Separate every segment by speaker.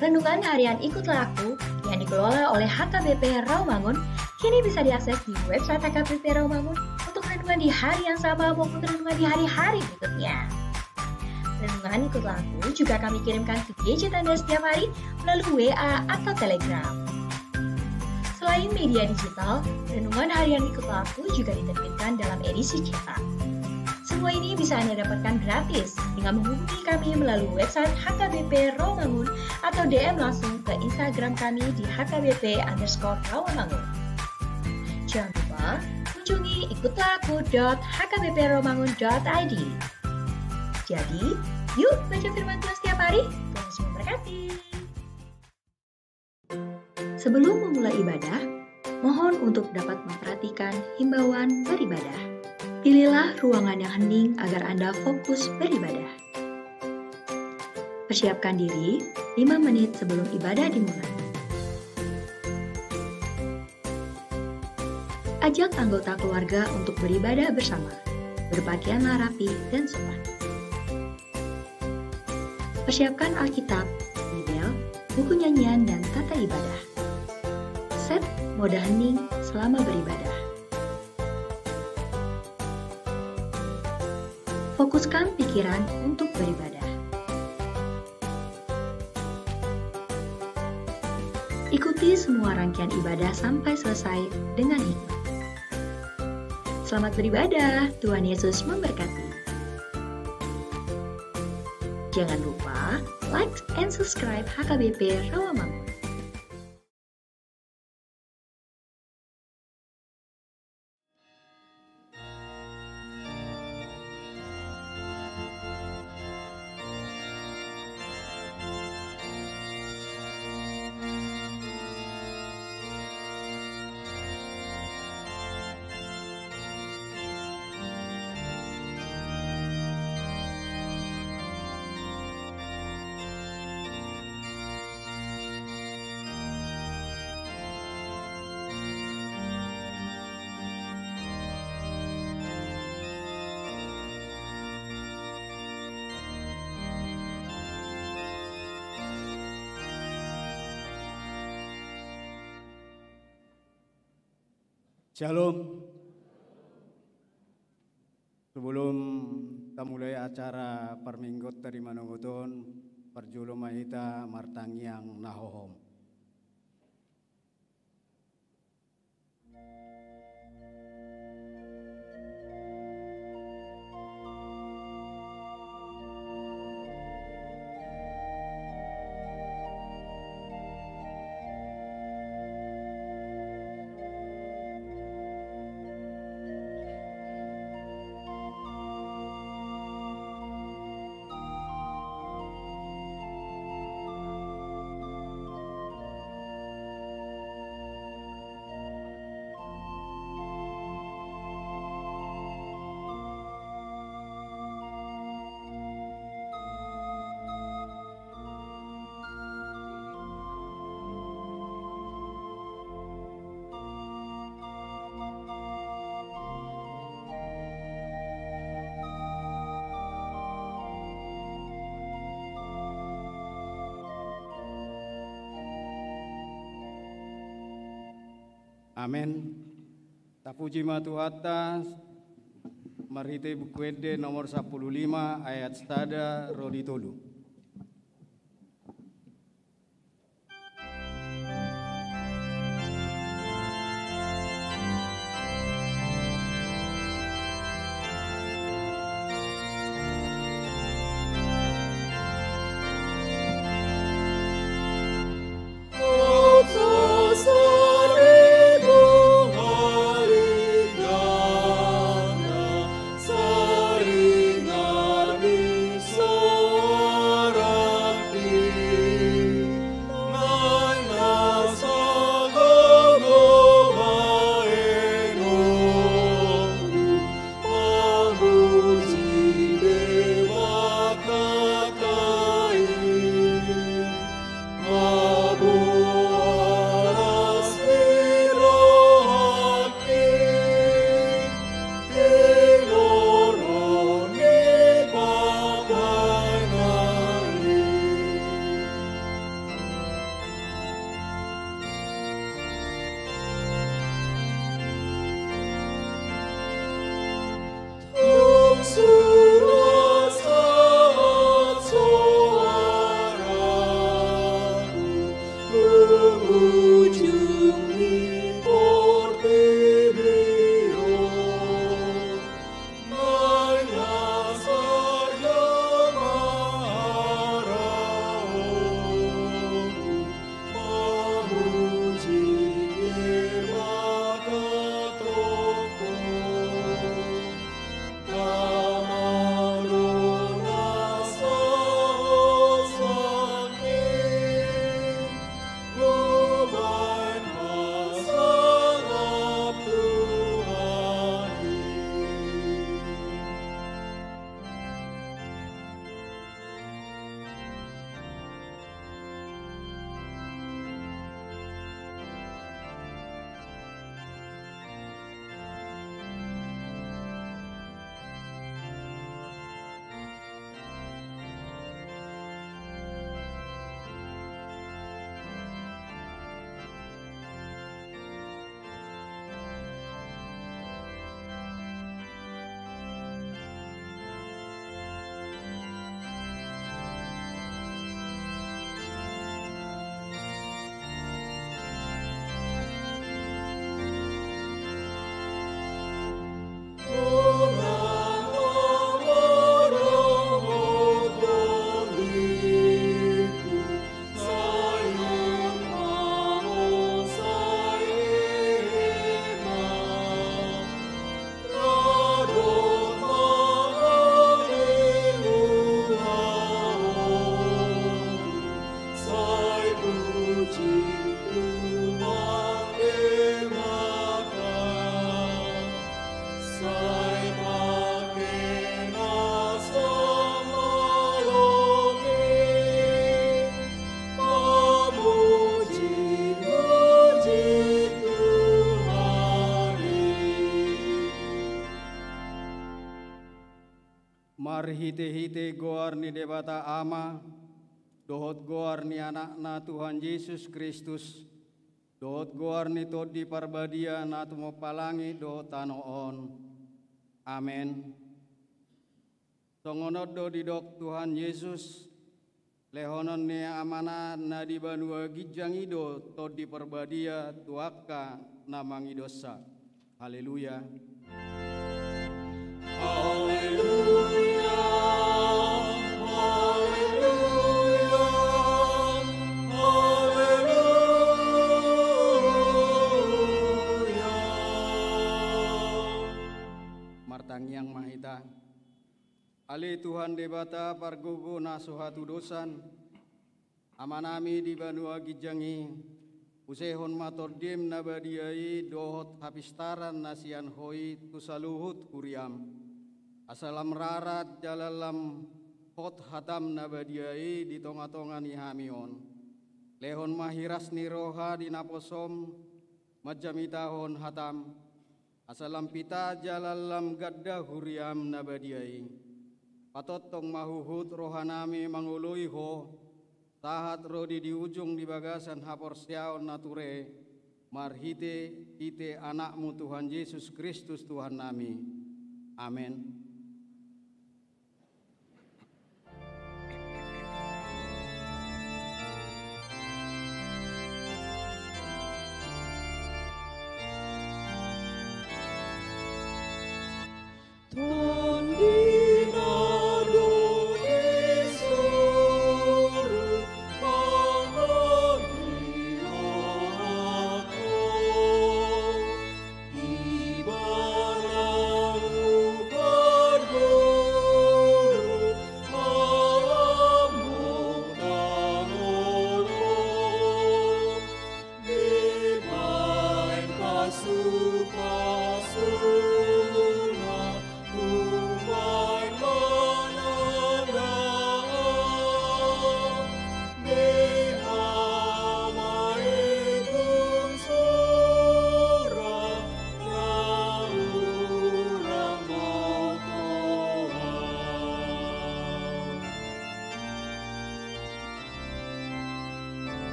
Speaker 1: Renungan harian Ikutlah Aku yang dikelola oleh HKBP Rawamangun kini bisa diakses di website HKBP Rawamangun untuk renungan di hari yang sama maupun renungan di hari-hari berikutnya. Renungan Ikutlah Aku juga kami kirimkan ke gadget Anda setiap hari melalui WA atau Telegram. Selain media digital, renungan harian Ikutlah Aku juga diterbitkan dalam edisi cetak. Semua ini bisa Anda dapatkan gratis dengan menghubungi kami melalui website HKBP Rawamangun atau DM langsung ke Instagram kami di HKBP_Rawamangun. Jangan lupa kunjungi ikutlahku.hkbprawamangun.id. Jadi, yuk baca firman Tuhan setiap hari. Tuhan Yesus memberkati. Sebelum memulai ibadah, mohon untuk dapat memperhatikan himbauan beribadah. Pilihlah ruangan yang hening agar Anda fokus beribadah. Persiapkan diri 5 menit sebelum ibadah dimulai. Ajak anggota keluarga untuk beribadah bersama. Berpakaianlah rapi dan sopan. Persiapkan Alkitab, Bibel, buku nyanyian, dan tata ibadah. Set mode hening selama beribadah. Fokuskan pikiran untuk beribadah. Ikuti semua rangkaian ibadah sampai selesai dengan hikmat. Selamat beribadah, Tuhan Yesus memberkati. Jangan lupa like and subscribe HKBP Rawamangun.
Speaker 2: Shalom. Sebelum kita mulai acara perminggot dari Manungutun, perjulo mahita martangyang nahohom. Amin. Tapuji matuhatta marite bukuede nomor 15 ayat stada rodi tolu.
Speaker 3: Saringan
Speaker 2: Marhite-hite goar ni debata ama, dohot goar ni anakna Tuhan Yesus Kristus, dohot goar ni todi parbadia na tumo palangi dohot tanoon. Amen. Songonot do didok Tuhan Yesus, lehonon ni amana na di banua gijangido todi parbadia tuaka namangi dosa. Haleluya.
Speaker 3: Haleluya, haleluya, haleluya.
Speaker 2: Martangyang mahita, ali Tuhan debata pargogo na suhatu dosan, amanami di banua gijangi, usehon matordiem nabadiai dohot hapistaran nasian hoi tusaluhut kuriam. Asalam rarat jalalam hot hatam nabadiai di tonga-tonga ni hamion. Lehon mahiras ni roha di naposom majamitahon hatam. Asalam pita jalalam gadda huriam nabadiai. Patotong mahuhut rohanami mangului ho. Tahat rodi di ujung di bagasan hapor siaon nature. Marhite ite anakmu Tuhan Yesus Kristus Tuhan nami. Amin.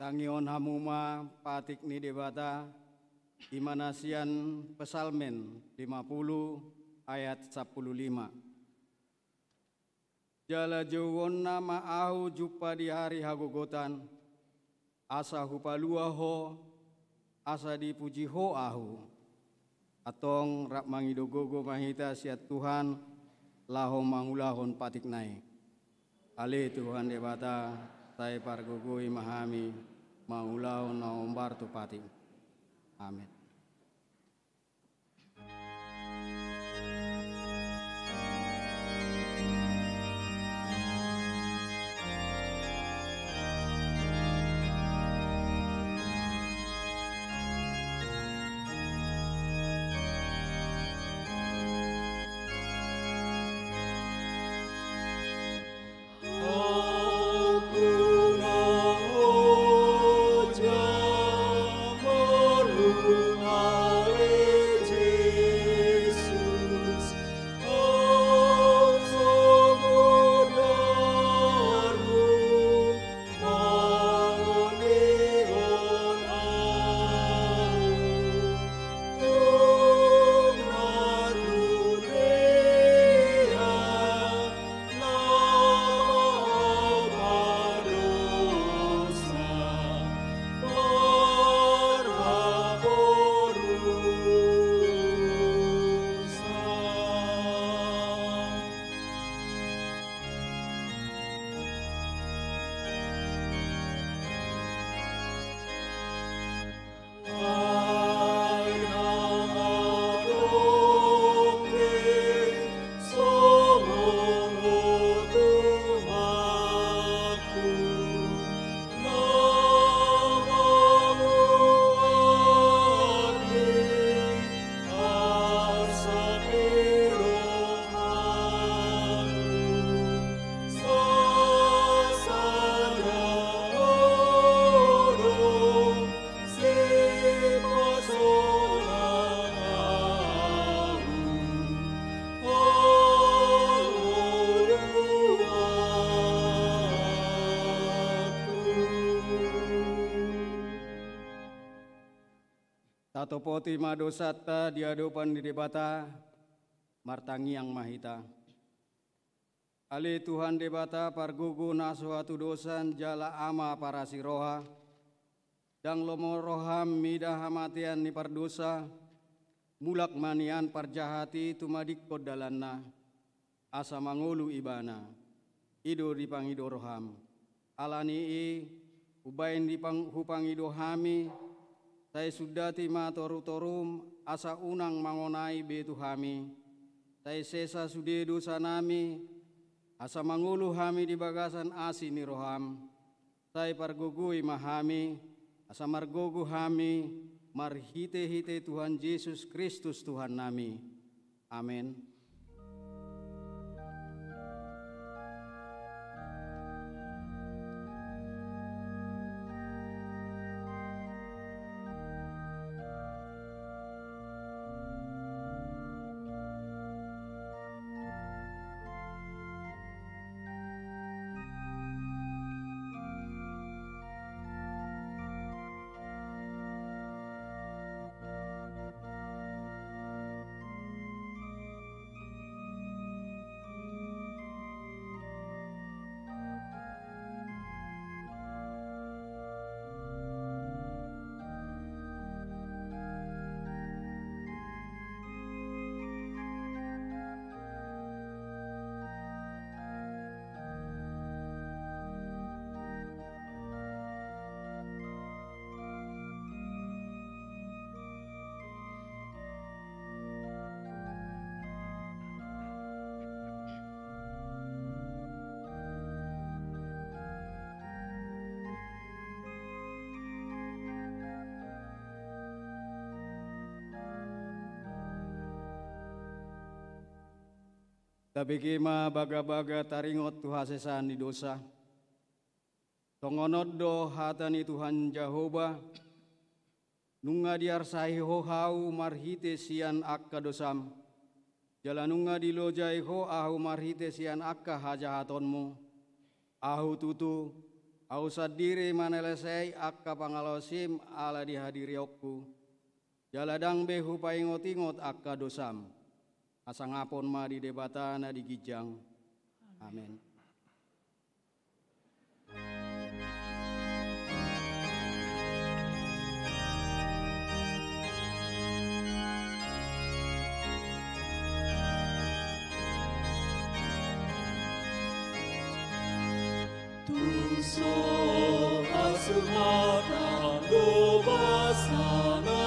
Speaker 2: Tangion hamuma patik ni debata imanasian pesalmen 50 ayat 15. Jala jawon nama ahu jupa di hari hagogotan, asa hupalua ho, asa dipuji ho ahu. Atong rak mangidogogo mahita siat Tuhan, laho mangulahon patik nai. Ale Tuhan debata, saya pargogoi mahami, mangulahon naombar tu patik. Amin.
Speaker 3: Haleluya.
Speaker 2: Tato poti madosata diadopan di debata martangi yang mahita. Ale Tuhan debata pargugu na suatu dosan jala ama para siroha. Dang lomo roham midah hamatian ni pardosa. Mulak manian parjahati tumadik kodalanna. Asa mangulu ibana. Ido dipangido roham. Alani ubain dipangido hami. Saya sudah tima toru-torum asa unang mangonai betu hami. Saya sesa sude dosa nami asa mangulu hami di bagasan asi ni roham. Saya pargugui mahami asa margogu hami marhite-hite Tuhan Yesus Kristus Tuhan nami. Amin. Tapi kima baga-baga taringot tuhasesan di dosa. Tongonot do hatani Tuhan Jehovah. Nunga diarsahi ho hau marhite sian akka dosam. Jalanunga dilojai ho ahu marhite sian akka hajahatonmu. Ahu tutu, ahu sadire manelesei akka pangalosim ala dihadiri okku. Jaladang behu paingot-ingot akka dosam. Asangapon ma di debatana di gijang. Amin.
Speaker 3: Tuso asumata no basanae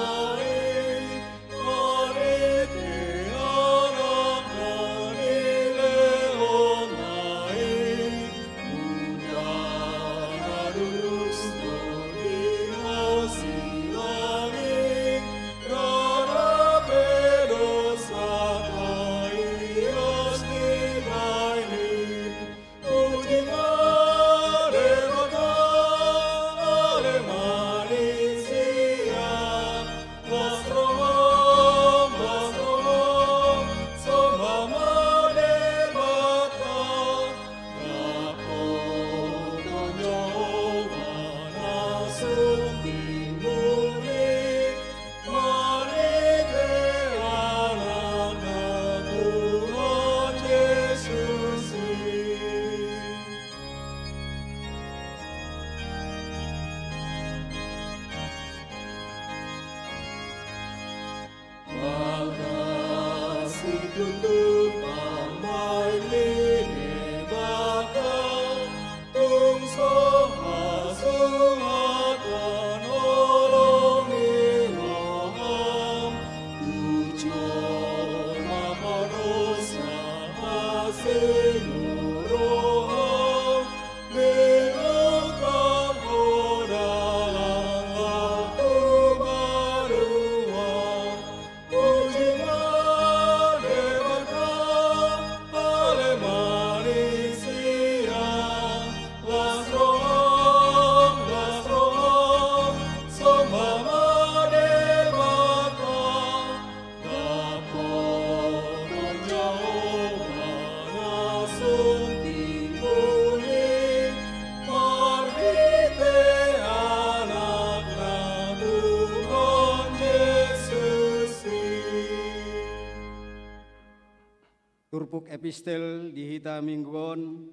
Speaker 2: Turpuk epistel dihita mingguon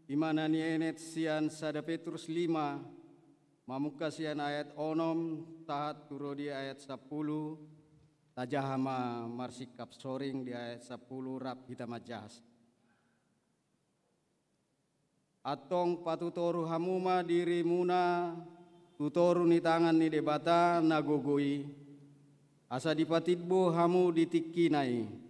Speaker 2: imana ni enet sian sada Petrus 5 mamuka sian ayat onom tahat turo di ayat 10 tajahama marsikap soring di ayat 10 rap hita majas. Atong patutoru hamuma diri muna tutoru ni tangan ni debata nagogoi asa dipatidbo hamu ditikinai.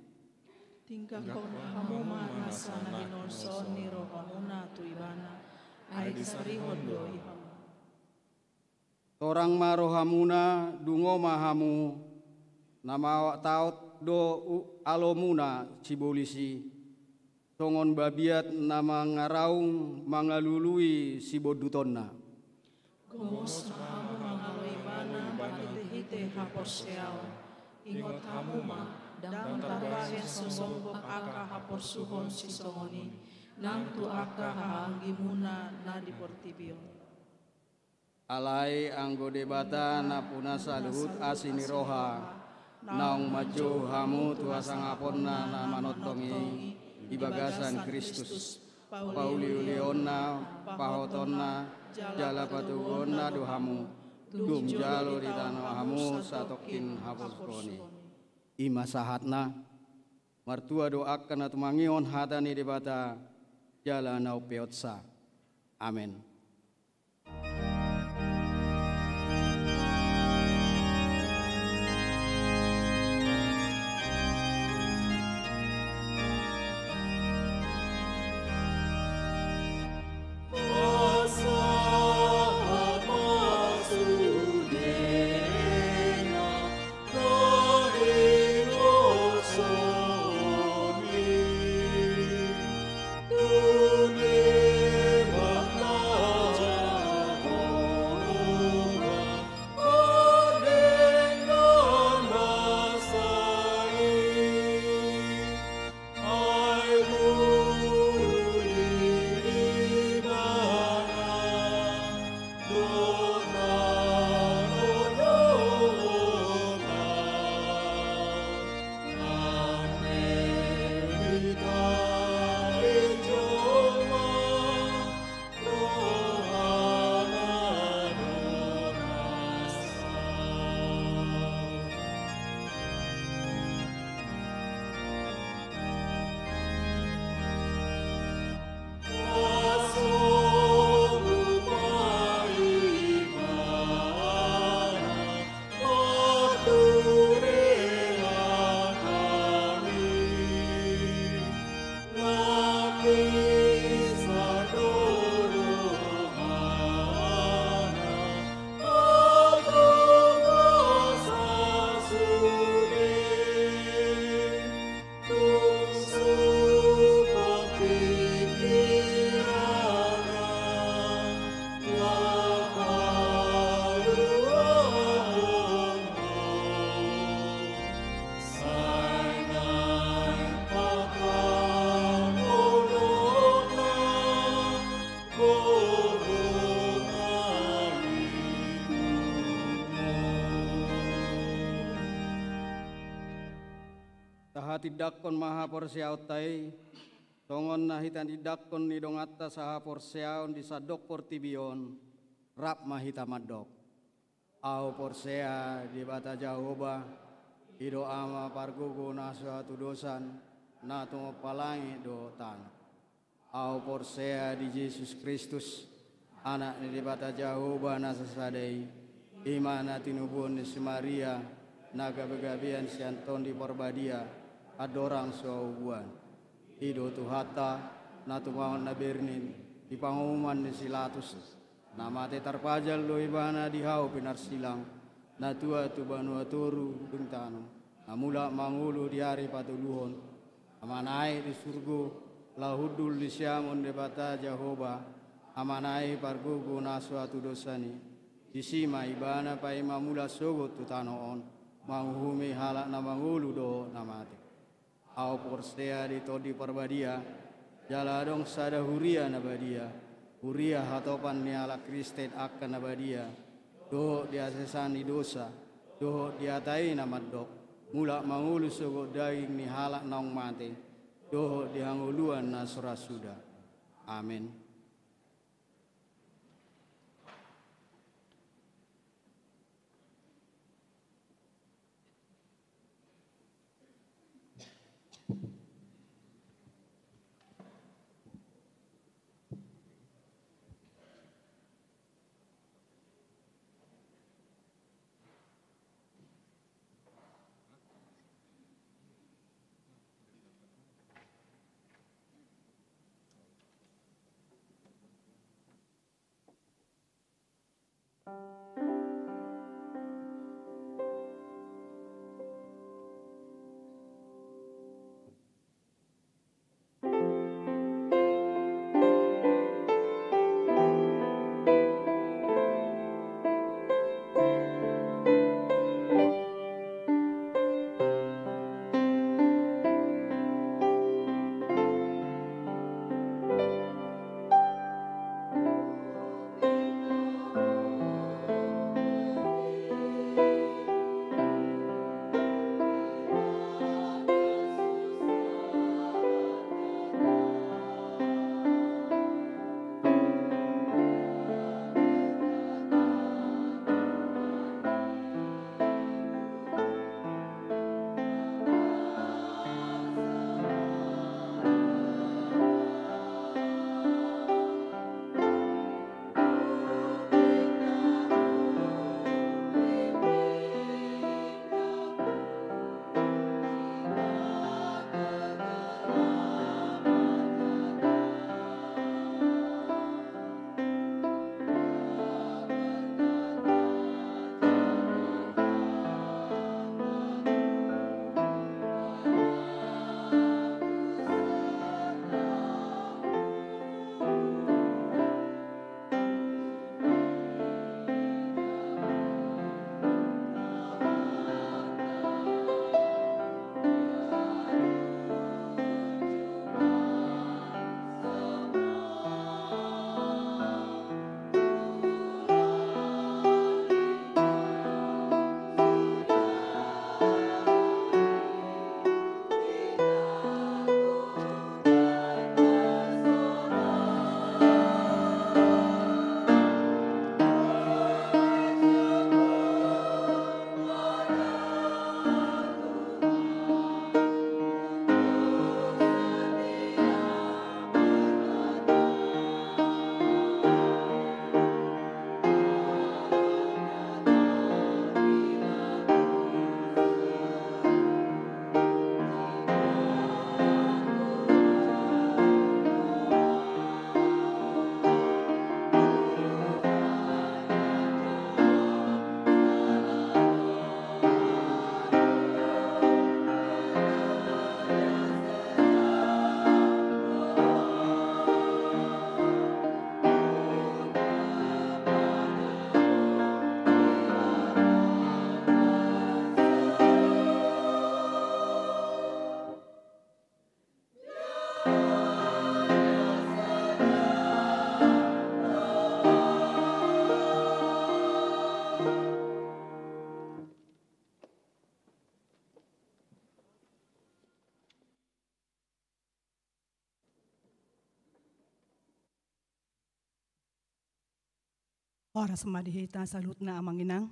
Speaker 4: Tingkah kau hamuma nasa na hinorson ni rohamuna tu ibana ay disarihon do ihamu.
Speaker 2: Torang marohamuna dungo mahamu nama awak taut do alomuna cibolisi tongon babiat nama ngaraung mangalului sibodutonna.
Speaker 4: Gomos na hamu mangaloi bana patitihite haporseal ingot hamuma dang tarbahe songbok aka haporsuhon si songoni nang tu aka haanggi muna na diportibio.
Speaker 2: Alai anggo debata napuna saluhut asini roha naung maju hamu tuasa ngaponna na manotongi ibagasan Kristus Pauli ulionna pahotonna jala patugonna dohamu dum jalo di tanah hamu satokin hapuskoni. Ima sahatna martua doakan atau mangion hatani debata jala nau peotsa. Amin. Tidakon maha porsiautai tongon nahitan tidakon ni dongata saha porsiaun di sadok portibion rap mahita madok au porsea di bata jahoba ido ama pargugu nasua tudosan nato palangi do tan au porsea di Yesus Kristus anak di bata jahoba nasasadai imana tinubun di Maria naga begabian sianton di porbadia adorang suaubuan ido tuhata natumangon na bernin di pangumuman ni silatus namate tarpajal do ibana dihau pinarsilang natua tu banua turu bintano namula mangulu di hari patuluhon amanai di surgo lahudul di siamon debata Jehovah amanai pargugu naswa tu dosani disima ibana pai mamula sogot tu tanoon manguhumi halak na mangulu do namate au porsea di todi parbadia jaladong sada huria nabadia huria hatopan ni ala Kristet akan nabadia do diasesani dosa do diatai namadok mula mangulu sogo daging ni halak naong mate Doho dihanguluan nasra sudah. Amin.
Speaker 5: Ora semadihita salutna amanginang.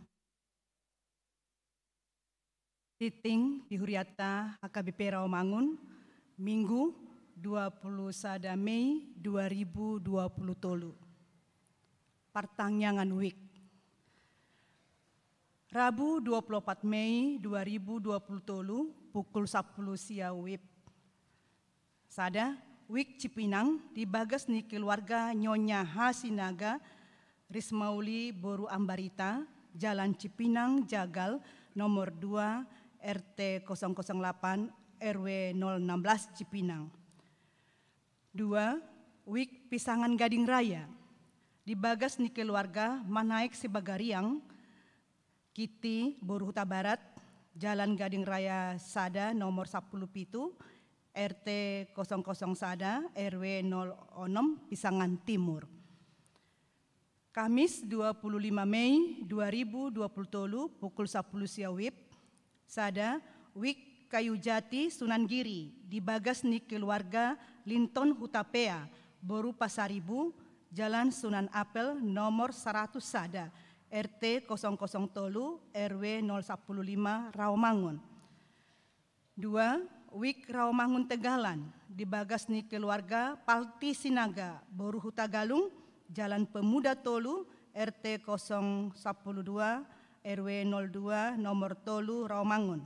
Speaker 5: Titing dihuriata HKBP Rawamangun, Minggu 21 Mei 2020 tolu. Pertanyaan Wik. Rabu 24 Mei 2020 tolu, pukul 10 siang WIB. Sada, Wik Cipinang di bagas ni keluarga Nyonya Hasinaga, Rismauli Boru Ambarita, Jalan Cipinang, Jagal, nomor 2, RT 008, RW 016 Cipinang. 2. Wik Pisangan Gading Raya, di bagas ni keluarga Manaik Sibagariang, Kiti Boru Huta Barat, Jalan Gading Raya Sada, nomor 10 Pitu, RT 00 Sada, RW 06 Pisangan Timur. Kamis 25 Mei 2020 pukul 10 siang WIB. Sada, Wik Kayu Jati Sunan Giri dibagas ni keluarga Linton Hutapea Boru Pasaribu Jalan Sunan Apel nomor 100 Sada RT 003 RW 015 Rawamangun. 2. Wik Rawamangun Tegalan dibagas ni keluarga Palti Sinaga Boru Hutagalung Jalan Pemuda Tolu RT 012 RW 02 nomor Tolu Rawamangun.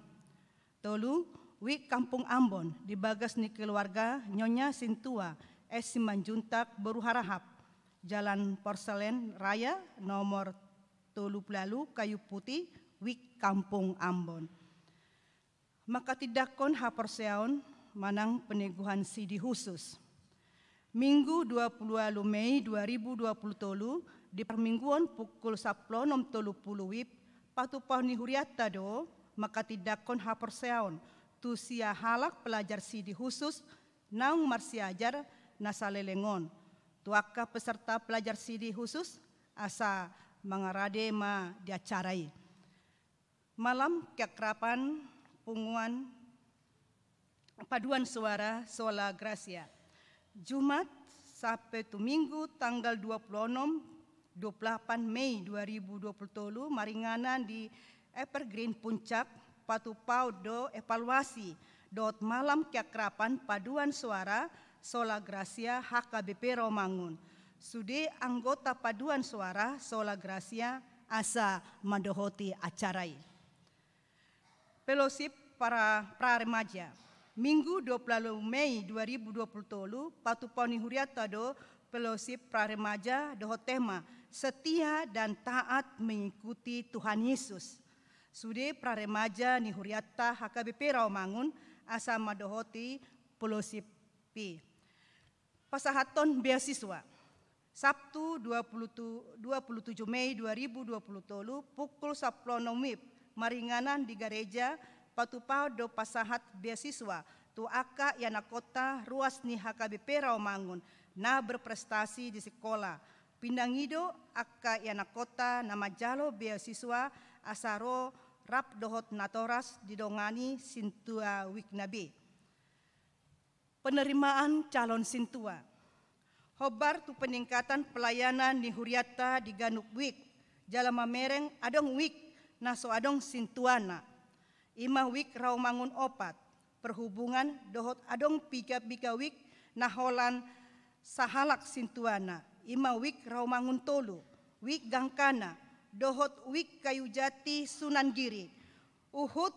Speaker 5: Tolu, Wik Kampung Ambon dibagas ni keluarga Nyonya Sintua S. Simanjuntak Boru Harahap Jalan Porselen Raya nomor Tolu Pelalu Kayu Putih Wik Kampung Ambon. Maka tidakon haporseaon manang peneguhan sidi khusus. Minggu 20 Mei 2020 tolu di permingguan pukul 10.30 WIB patupau ni huriata do maka tidakon haporseaon tu sia halak pelajar sidi khusus naung marsiajar nasalelengon. Tuaka peserta pelajar sidi khusus asa mengarade ma diacarai. Malam keakrapan punguan paduan suara Sola Gracia. Jumat sampai tu Minggu tanggal 28 Mei 2020 maringanan di Evergreen Puncak patupau do evaluasi dot malam keakrapan paduan suara Sola Gracia HKBP Rawamangun. Sude anggota paduan suara Sola Gracia asa mandohoti acarai. Fellowship para remaja. Minggu 20 Mei 2020 patupau ni huriata do fellowship pra remaja doho tema setia dan taat mengikuti Tuhan Yesus. Sude pra remaja ni huriata HKBP Rawamangun asa madohoti fellowship P. Pasahaton beasiswa. Sabtu 27 Mei 2020 pukul 10 WIB maringanan di gereja patupau do pasahat beasiswa tu aka yana kota ruas ni HKBP Rawamangun na berprestasi di sekolah. Pindangido aka yana kota nama jalo beasiswa asaro rap dohot natoras didongani Sintua Wiknabe. Penerimaan calon Sintua. Hobar tu peningkatan pelayanan di huriata di Ganuk Wik. Jalama mereng adong Wik naso adong Sintuana. Ima Wik Rawamangun opat. Perhubungan dohot adong pika-pika Wik naholan sahalak Sintuana. Ima Wik Rawamangun tolu. Wik Gangkana. Dohot Wik Kayu Jati Sunan Giri. Uhut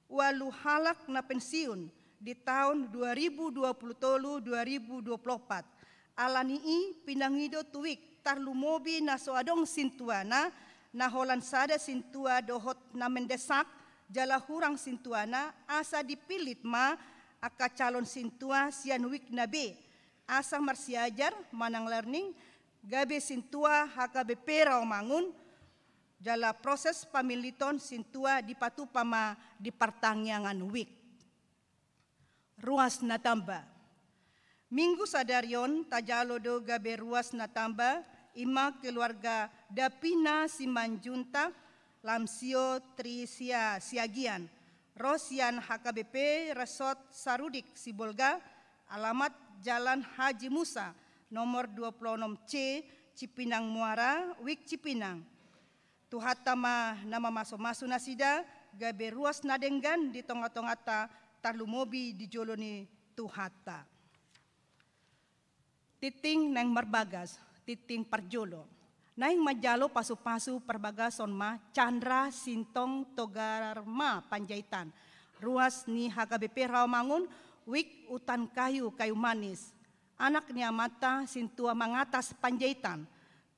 Speaker 5: walu halak na pensiun di tahun 2020-2024. Alanii pinangido tuwik tarlumobi na soadong Sintuana na holan sada Sintua dohot na mendesak jala hurang Sintuana asa dipilit ma aka calon Sintua sian Wiknabe asa marsiajar manang learning gabe Sintua HKBP Rawamangun jala proses pamiliton Sintua di patupama di pertangyangan Wik. Ruas natamba. Minggu sadarion tajalo do gabe ruas natamba ima keluarga Dapina Simanjuntak Lamsio Trisia Siagian Rosian HKBP Resort Sarudik Sibolga alamat Jalan Haji Musa nomor 26C Cipinang Muara Wik Cipinang. Tuhatama nama maso-maso nasida gabe ruas nadenggan di tonga-tongata tarlumobi di joloni tuhata. Titing nang marbagas, titing parjolo. Naing majalo pasu-pasu perbagason ma Chandra Sintong Togarma Panjaitan. Ruas ni HKBP Rawamangun, Wik Utan Kayu Manis. Anak ni Amata Sintua Mangatas Panjaitan.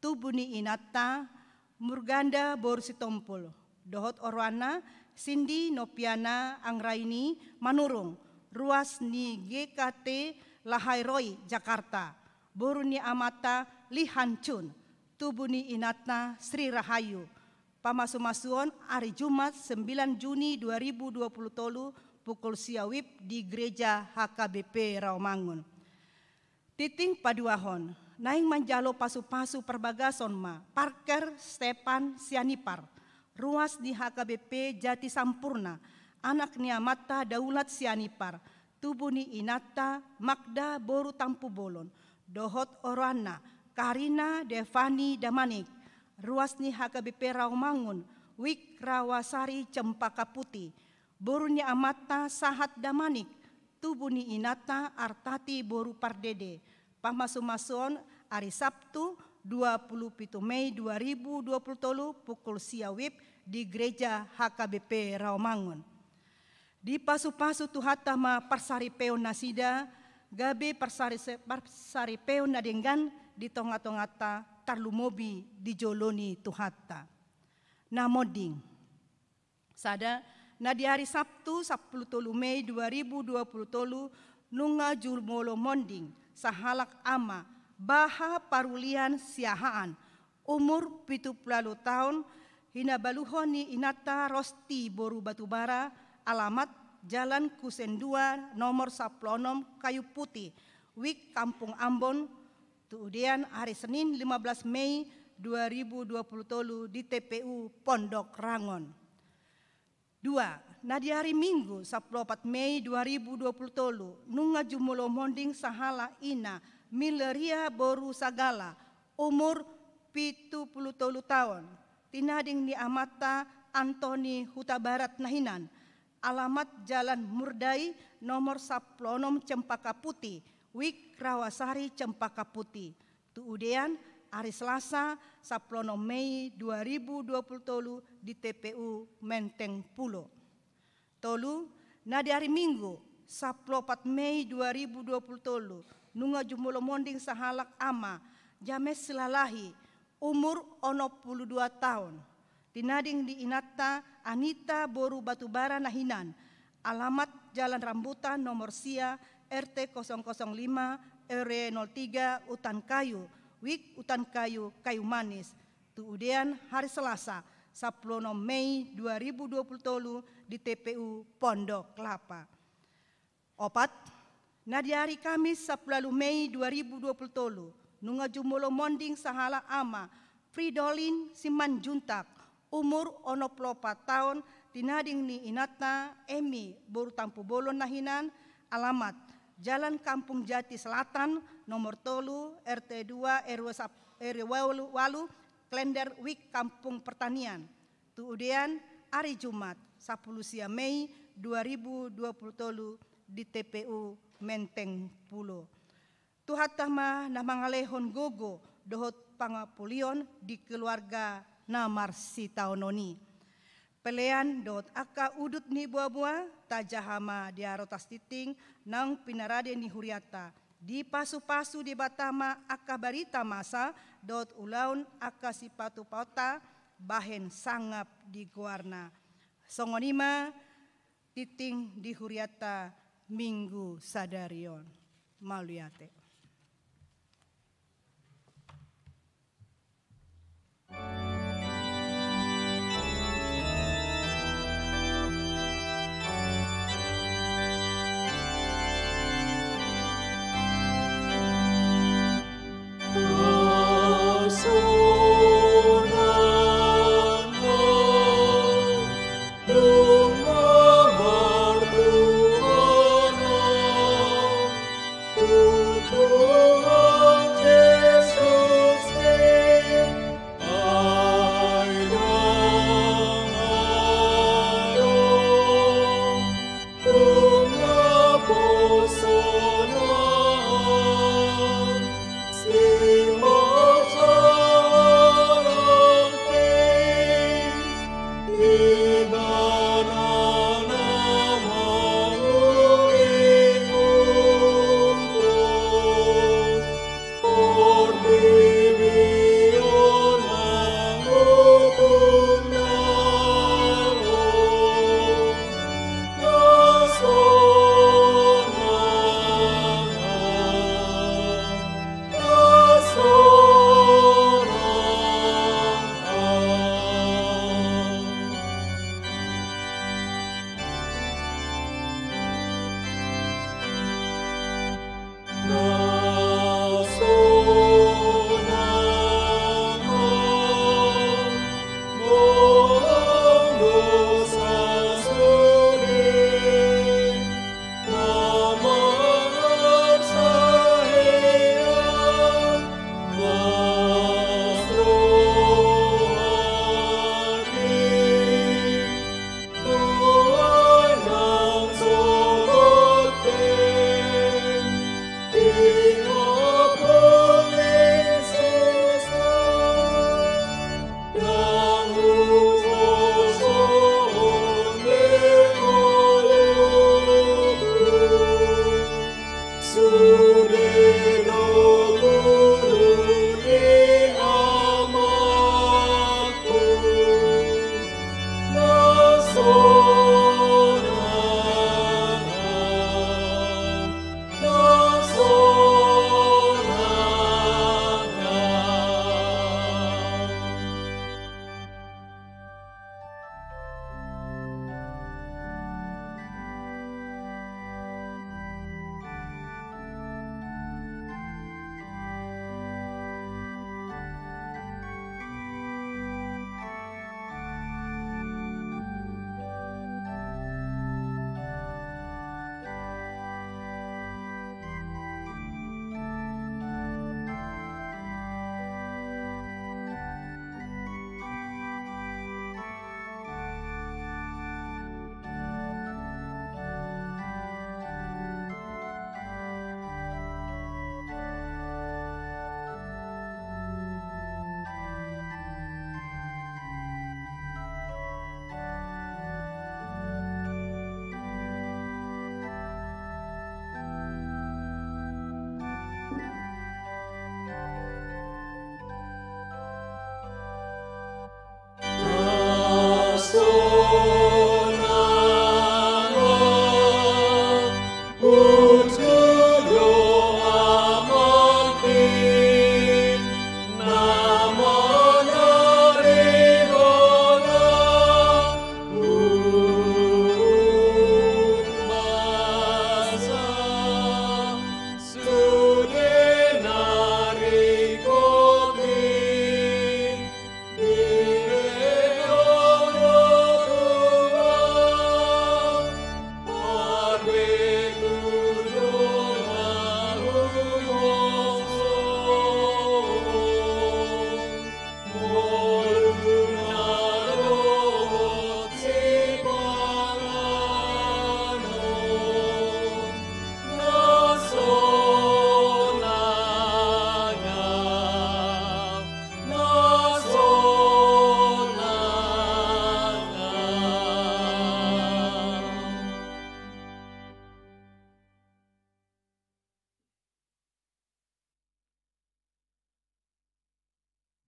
Speaker 5: Tubuni Inata Murganda Borsitompul. Dohot Orwana Cindy Nopiana Angraini Manurung. Ruas ni GKT Lahairoi Jakarta. Boruni Amata Lihancun, Tubuni Inatna Sri Rahayu. Pamasu-masuon hari Jumat 9 Juni 2020 tolu pukul siawib di gereja HKBP Rawamangun. Titing paduahon, naing manjalo pasu-pasu perbagason ma, Parker Stepan Sianipar. Ruas di HKBP Jati Sampurna, anak niamata daulat sianipar, tubuni inata Magda boru tampu bolon, dohot orana, Karina Devani Damanik, ruasni HKBP Rawamangun, Wik Rawasari Cempaka Putih, borunya amata Sahat Damanik, tubuni inata Artati boru pardede, pamasumason hari Sabtu 27 Mei 2020 pukul siawib di gereja HKBP Rawamangun. Di pasu-pasu tuhatama parsaripeo nasida, gabe parsaripeo nadenggan di tonga-tongata tarlumobi di joloni tuhata. Namoding. Sada na di hari Sabtu 10 Mei 2020 nunga julmolo monding sahalak ama baha parulian siahaan umur 70 tahun hinabaluhoni inata rosti boru batubara alamat Jalan Kusen 2 nomor 16 Kayu Putih Wik Kampung Ambon kemudian hari Senin 15 Mei 2020 di TPU Pondok Rangon. 2. Nah di hari Minggu 14 Mei 2020 nunga jumulo monding sahala ina Mileria boru sagala umur 70 tahun tinading ni amata Antoni Huta Barat Nahinan alamat Jalan Murdai nomor 16 Cempaka Putih Wik Rawasari Cempaka Putih tuudean hari Selasa 10 Mei 2020 di TPU Menteng Pulo. Tolu nah di hari Minggu 14 Mei 2020 nunga jumulo monding sahalak ama James Silalahi umur 62 tahun tinading di inata Anita boru batubara Nahinan alamat Jalan Rambutan nomor Sia RT 005 RW 03 Utan Kayu Wik Utan Kayu Kayu Manis tuudean hari Selasa 10 Mei 2020 di TPU Pondok Kelapa. 4. Nah di hari Kamis 10 Mei 2020 nunga jumulo monding sahala ama Fridolin Simanjuntak umur 64 tahun tinading ni inata Emi boru tampu bolon Nahinan alamat Jalan Kampung Jati Selatan nomor 3 RT 2 RW Walu Klender Wik Kampung Pertanian tuudean hari Jumat 10 Mei 2020 di TPU Menteng Pulo. Tuhatama na mangalehon gogo dohot pangapulion di keluarga namar si taononi. Pelean dohot aka udut ni buah-buah tajahama di arotas titing nang pinarade ni huriata. Di pasu-pasu di batama aka barita masa dohot ulaun aka sipatu pauta bahen sangap di guarna. Songonima titing di huriata Minggu Sadarion Maluyate.
Speaker 3: Tuhan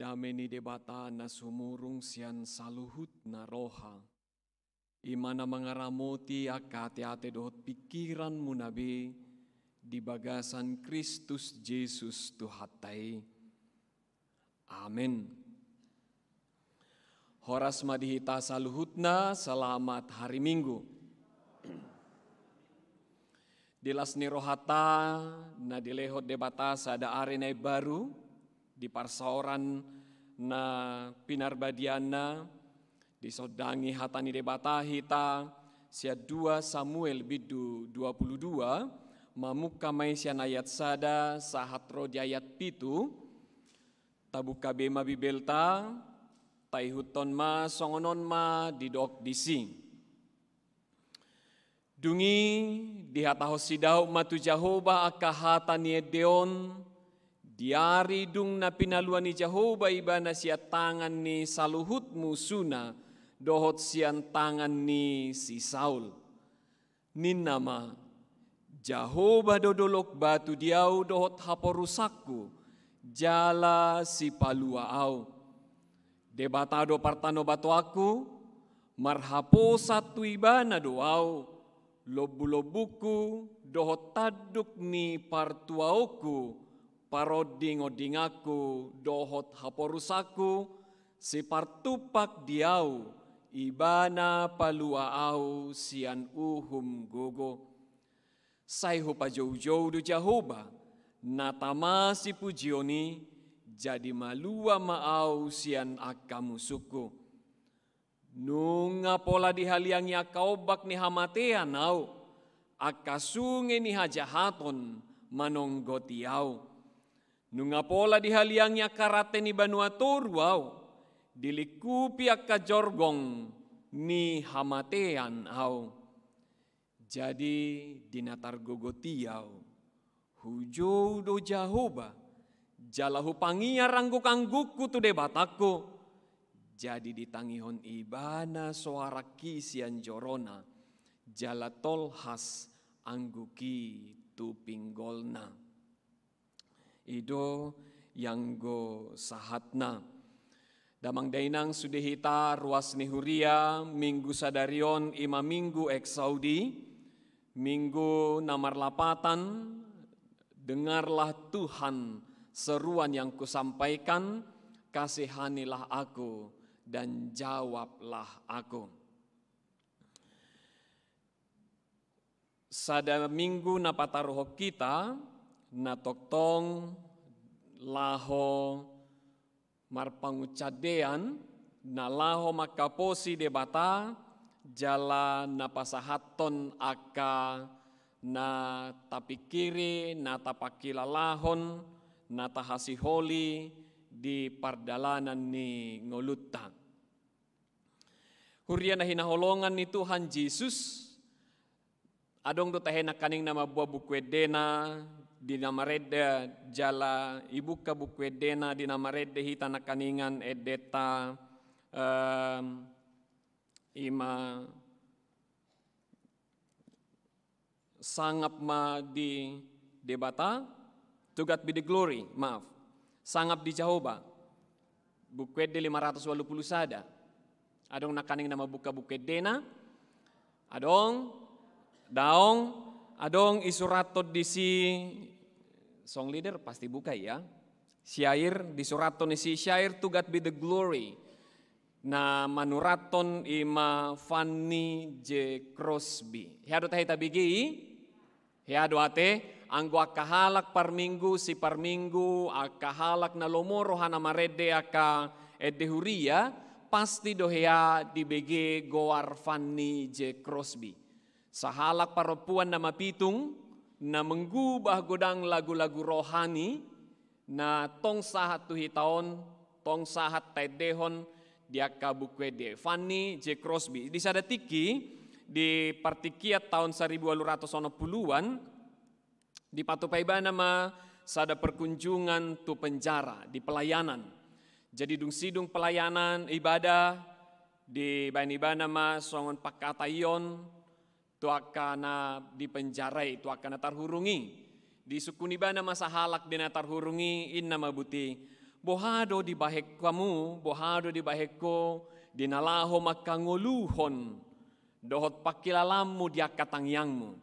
Speaker 6: dameni debata na sumurung sian saluhut na roha. Imana mengaramoti akate-ate dohot pikiran munabe di bagasan Kristus Yesus Tuhatai. Amin. Horas madihita saluhutna, selamat hari Minggu. Dilas ni rohata na dilehot debata sada arena baru di parsaoran na pinarbadiana disodangi hatani debata hita sia 2 Samuel bidu 22 mamuka maisian ayat sada sahat rodi ayat pitu tabuka bema bibelta taihuton ma songonon ma didok dising. Dungi dihataho sidau matu Jehovah akahata ni Edeon diari dung na pinaluan ni Jehovah ibana sia tangan ni saluhut musuna dohot sian tangan ni si Saul. Ninama Jehovah dodolok batu diau dohot haporusakku jala si palua au. Debatado partano batu aku marhapo satu ibana doau. Lobu-lobuku dohot taduk ni partuauku paroding-odingaku dohot haporusaku si partupak diau ibana palua au sian uhum gogo. Saiho pa jauh-jauh do Jehovah natama si pujioni jadi malua maau sian akamusuku. Nunga pola dihaliangi akaobak ni hamatean au, akasunge ni hajahaton manonggoti au. Nunga pola dihaliangi akarate ni banuatoru au, dilikupi akajorgong ni hamatean au. Jadi dinatar gogoti au, hujau do Jehovah, jalahu pangia rangguk-angguku tu debataku. Jadi ditangihon ibana suara kisian jorona jala tolhas angguki tu pinggolna. Ido yang go sahatna. Damang dainang sudihita ruas nihuria minggu sadarion ima minggu eksaudi. Minggu namar lapatan dengarlah Tuhan seruan yang kusampaikan kasihanilah aku. Dan jawablah aku. Sada minggu na pataruho kita na toktong laho marpangucadean na laho makaposi debata jala na pasahaton aka na tapikiri na tapakilalahon na tahasiholi di pardalanan ni ngolutta. Hurian na hinaholongan ni Tuhan Yesus. Adong do tahena kaning nama buah bukwedena di nama redda jala ibuka bukwedena di nama redda hita na kaningan edeta ima sangap ma di debata to God be the glory, maaf. Sangap di Jehovah, bukwede 580 sada. Adong nakaning nama buka bukwedena, adong, daong, adong isurato di si, song leader pasti buka ya. Syair, disurato ni si syair to God be the glory. Na manuraton ima Fanny J. Crosby. Hiado tahi tabigi, hiado ate, anggo akahalak par minggu si par minggu akahalak na lomoro hana marede aka edehuria pasti dohea di BG goar Fanny J. Crosby. Sahalak perempuan nama pitung na menggubah godang lagu-lagu rohani na tong sahat tuhi taon tong sahat taidehon dia kabukwede Fanny J. Crosby. Di sadatiki di partikiat tahun 1890-an di patupaiba nama sada perkunjungan tu penjara di pelayanan. Jadi dung sidung pelayanan ibadah di bani-bani nama songon pakatayon tu akana di penjarai tu akana tarhurungi. Di sukuni bana masa halak dina tarhurungi in nama buti bohado di bahek kamu, bohado di baheko, dinalaho makanguluhon, dohot pakilalamu dia katangyangmu.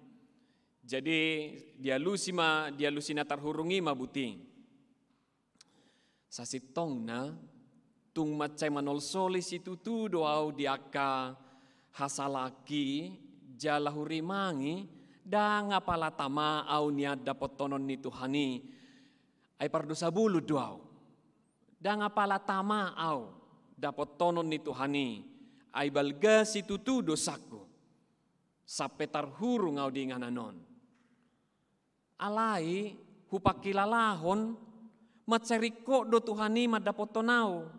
Speaker 6: Jadi dia lusina terhurungi mabuting. Sasitong na, tung macay manol solis itu tu doau diaka hasalaki jalahuri mangi, da ngapalatama au niat dapat tonon ni Tuhani, ay pardosa bulu doau. Da ngapalatama au dapat tonon ni Tuhani, ay balga situ tu dosaku, sampai tarhurung au di ngananon. Alai hupakilalahon, maceriko do Tuhani madapotonau.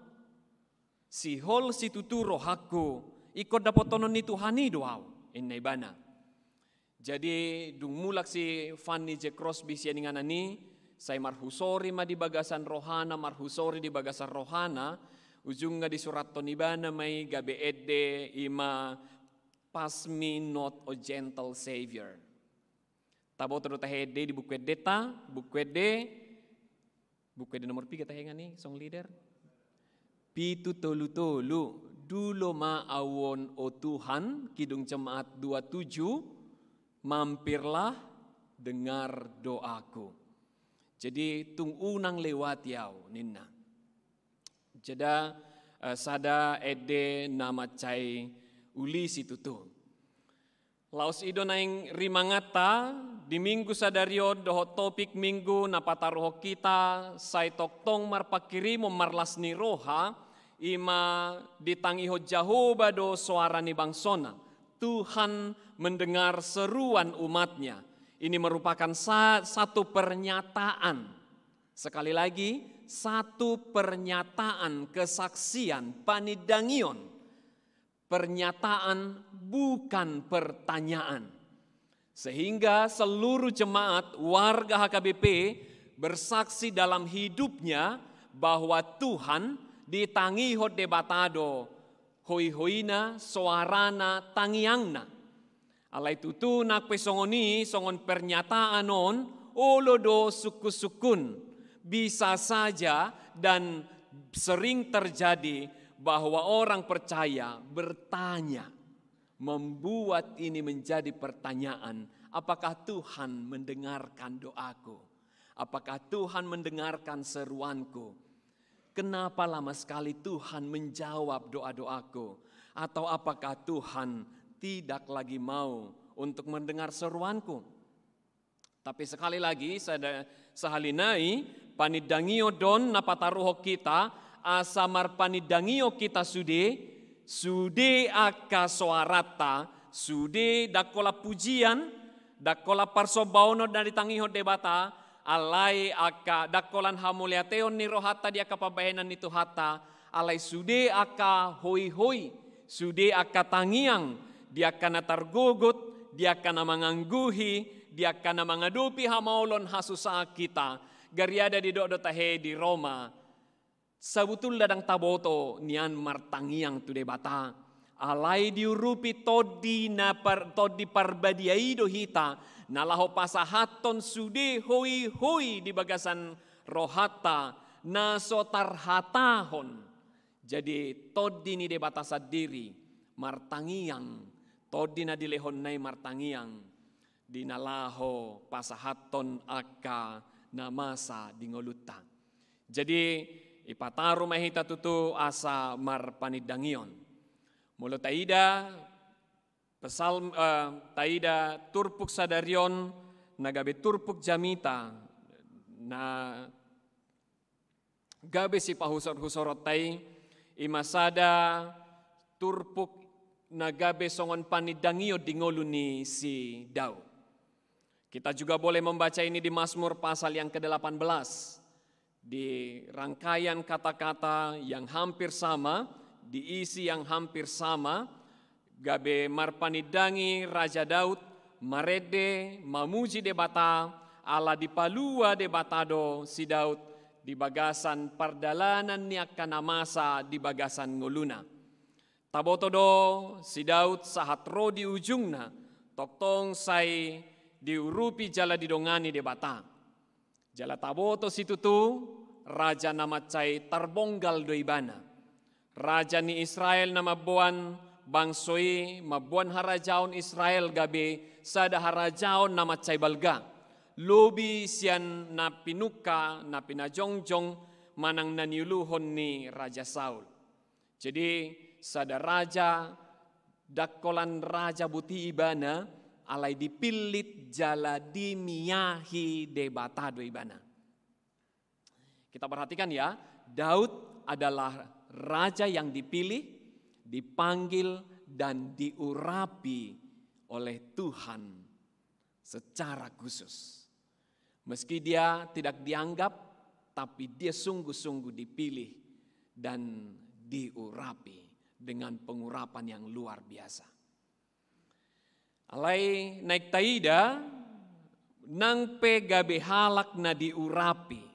Speaker 6: Sihol situtu rohaku, ikut dapotonon ni Tuhani doau, inay bana. Jadi dung mulak si Fanny J. Crosby siya ninganani, say marhusori ma di bagasan rohana, marhusori di bagasan rohana, ujung nga di surat tonibana may gabi edde ima pass me not o gentle savior. Tabo terus tahede di buku deta, buku nomor 3 tahengan nih song leader. Pitu tolu dulu ma awon o Tuhan kidung jemaat 27 mampirlah dengar doaku. Jadi tung unang lewat yau ninna. Jada sada ede nama cai ulis itu tuh. Laos ido naing rimangata di minggu sadario doho topik minggu napataroho kita say toktong marpakirimo marlasni roha ima ditangiho Jahoba do suara ni bangsona. Tuhan mendengar seruan umatnya. Ini merupakan satu pernyataan. Sekali lagi, satu pernyataan kesaksian panidangion. Pernyataan bukan pertanyaan. Sehingga seluruh jemaat warga HKBP bersaksi dalam hidupnya bahwa Tuhan ditangiho debatado hoi-hoina soarana tangiangna. Alai tutu nak pesongoni songon pernyataan on olodo suku-sukun. Bisa saja dan sering terjadi bahwa orang percaya bertanya, membuat ini menjadi pertanyaan, apakah Tuhan mendengarkan doaku? Apakah Tuhan mendengarkan seruanku? Kenapa lama sekali Tuhan menjawab doa-doaku? Atau apakah Tuhan tidak lagi mau untuk mendengar seruanku? Tapi sekali lagi sahalinai panidangio don napataruho kita asamar panidangio kita sude aka soarata sude dakola pujian dakola parsobaono dari tangiho debata alai aka dakolan hamuliateon ni rohata dia kapabahenan itu hata alai sude aka hoi-hoi sude aka tangiang dia kana targugut dia kana mangangguhi dia kana mangadupi hamaulon hasusa kita gariada di dodo tahe di Roma sabutul ladang taboto nian martangiang tu debata alai diurupi todi parbadiaido hita nalaho pasahaton sude hoi di bagasan rohata nasotarhatahon. Jadi todi ni debata sadiri martangiang todi na dilehon nai martangiang dinalaho pasahaton aka namasa dingoluta. Jadi ipataru mahita tutu asa marpanidangion. Mulo taida pesal taida turpuk sadarion nagabe turpuk jamita na gabe si pahusor-husorot tai imasada turpuk nagabe songon panidangio dingolu ni si Daud. Kita juga boleh membaca ini di Mazmur pasal yang ke-18. Di rangkaian kata-kata yang hampir sama, diisi yang hampir sama, gabe marpanidangi Raja Daud, marede, mamuji debata, ala dipalua debatado si Daud, di bagasan pardalanan niaka namasa di bagasan nguluna. Tabotodo si Daud sahat ro di ujungna, toktong say diurupi jala didongani debata. Jala taboto situtu raja nama cai terbonggal do ibana. Raja ni Israel nama buan bangsoi mabuan harajaon Israel gabe sada harajaon nama cai balga. Lobi sian na pinuka na pinajongjong manang naniuluhon ni Raja Saul. Jadi sada raja dakolan raja buti ibana alai dipilit jala dimiyahi debatado ibana. Kita perhatikan ya, Daud adalah raja yang dipilih, dipanggil dan diurapi oleh Tuhan secara khusus. Meski dia tidak dianggap, tapi dia sungguh-sungguh dipilih dan diurapi dengan pengurapan yang luar biasa. Alai naik taida, nang pegabe halak na diurapi.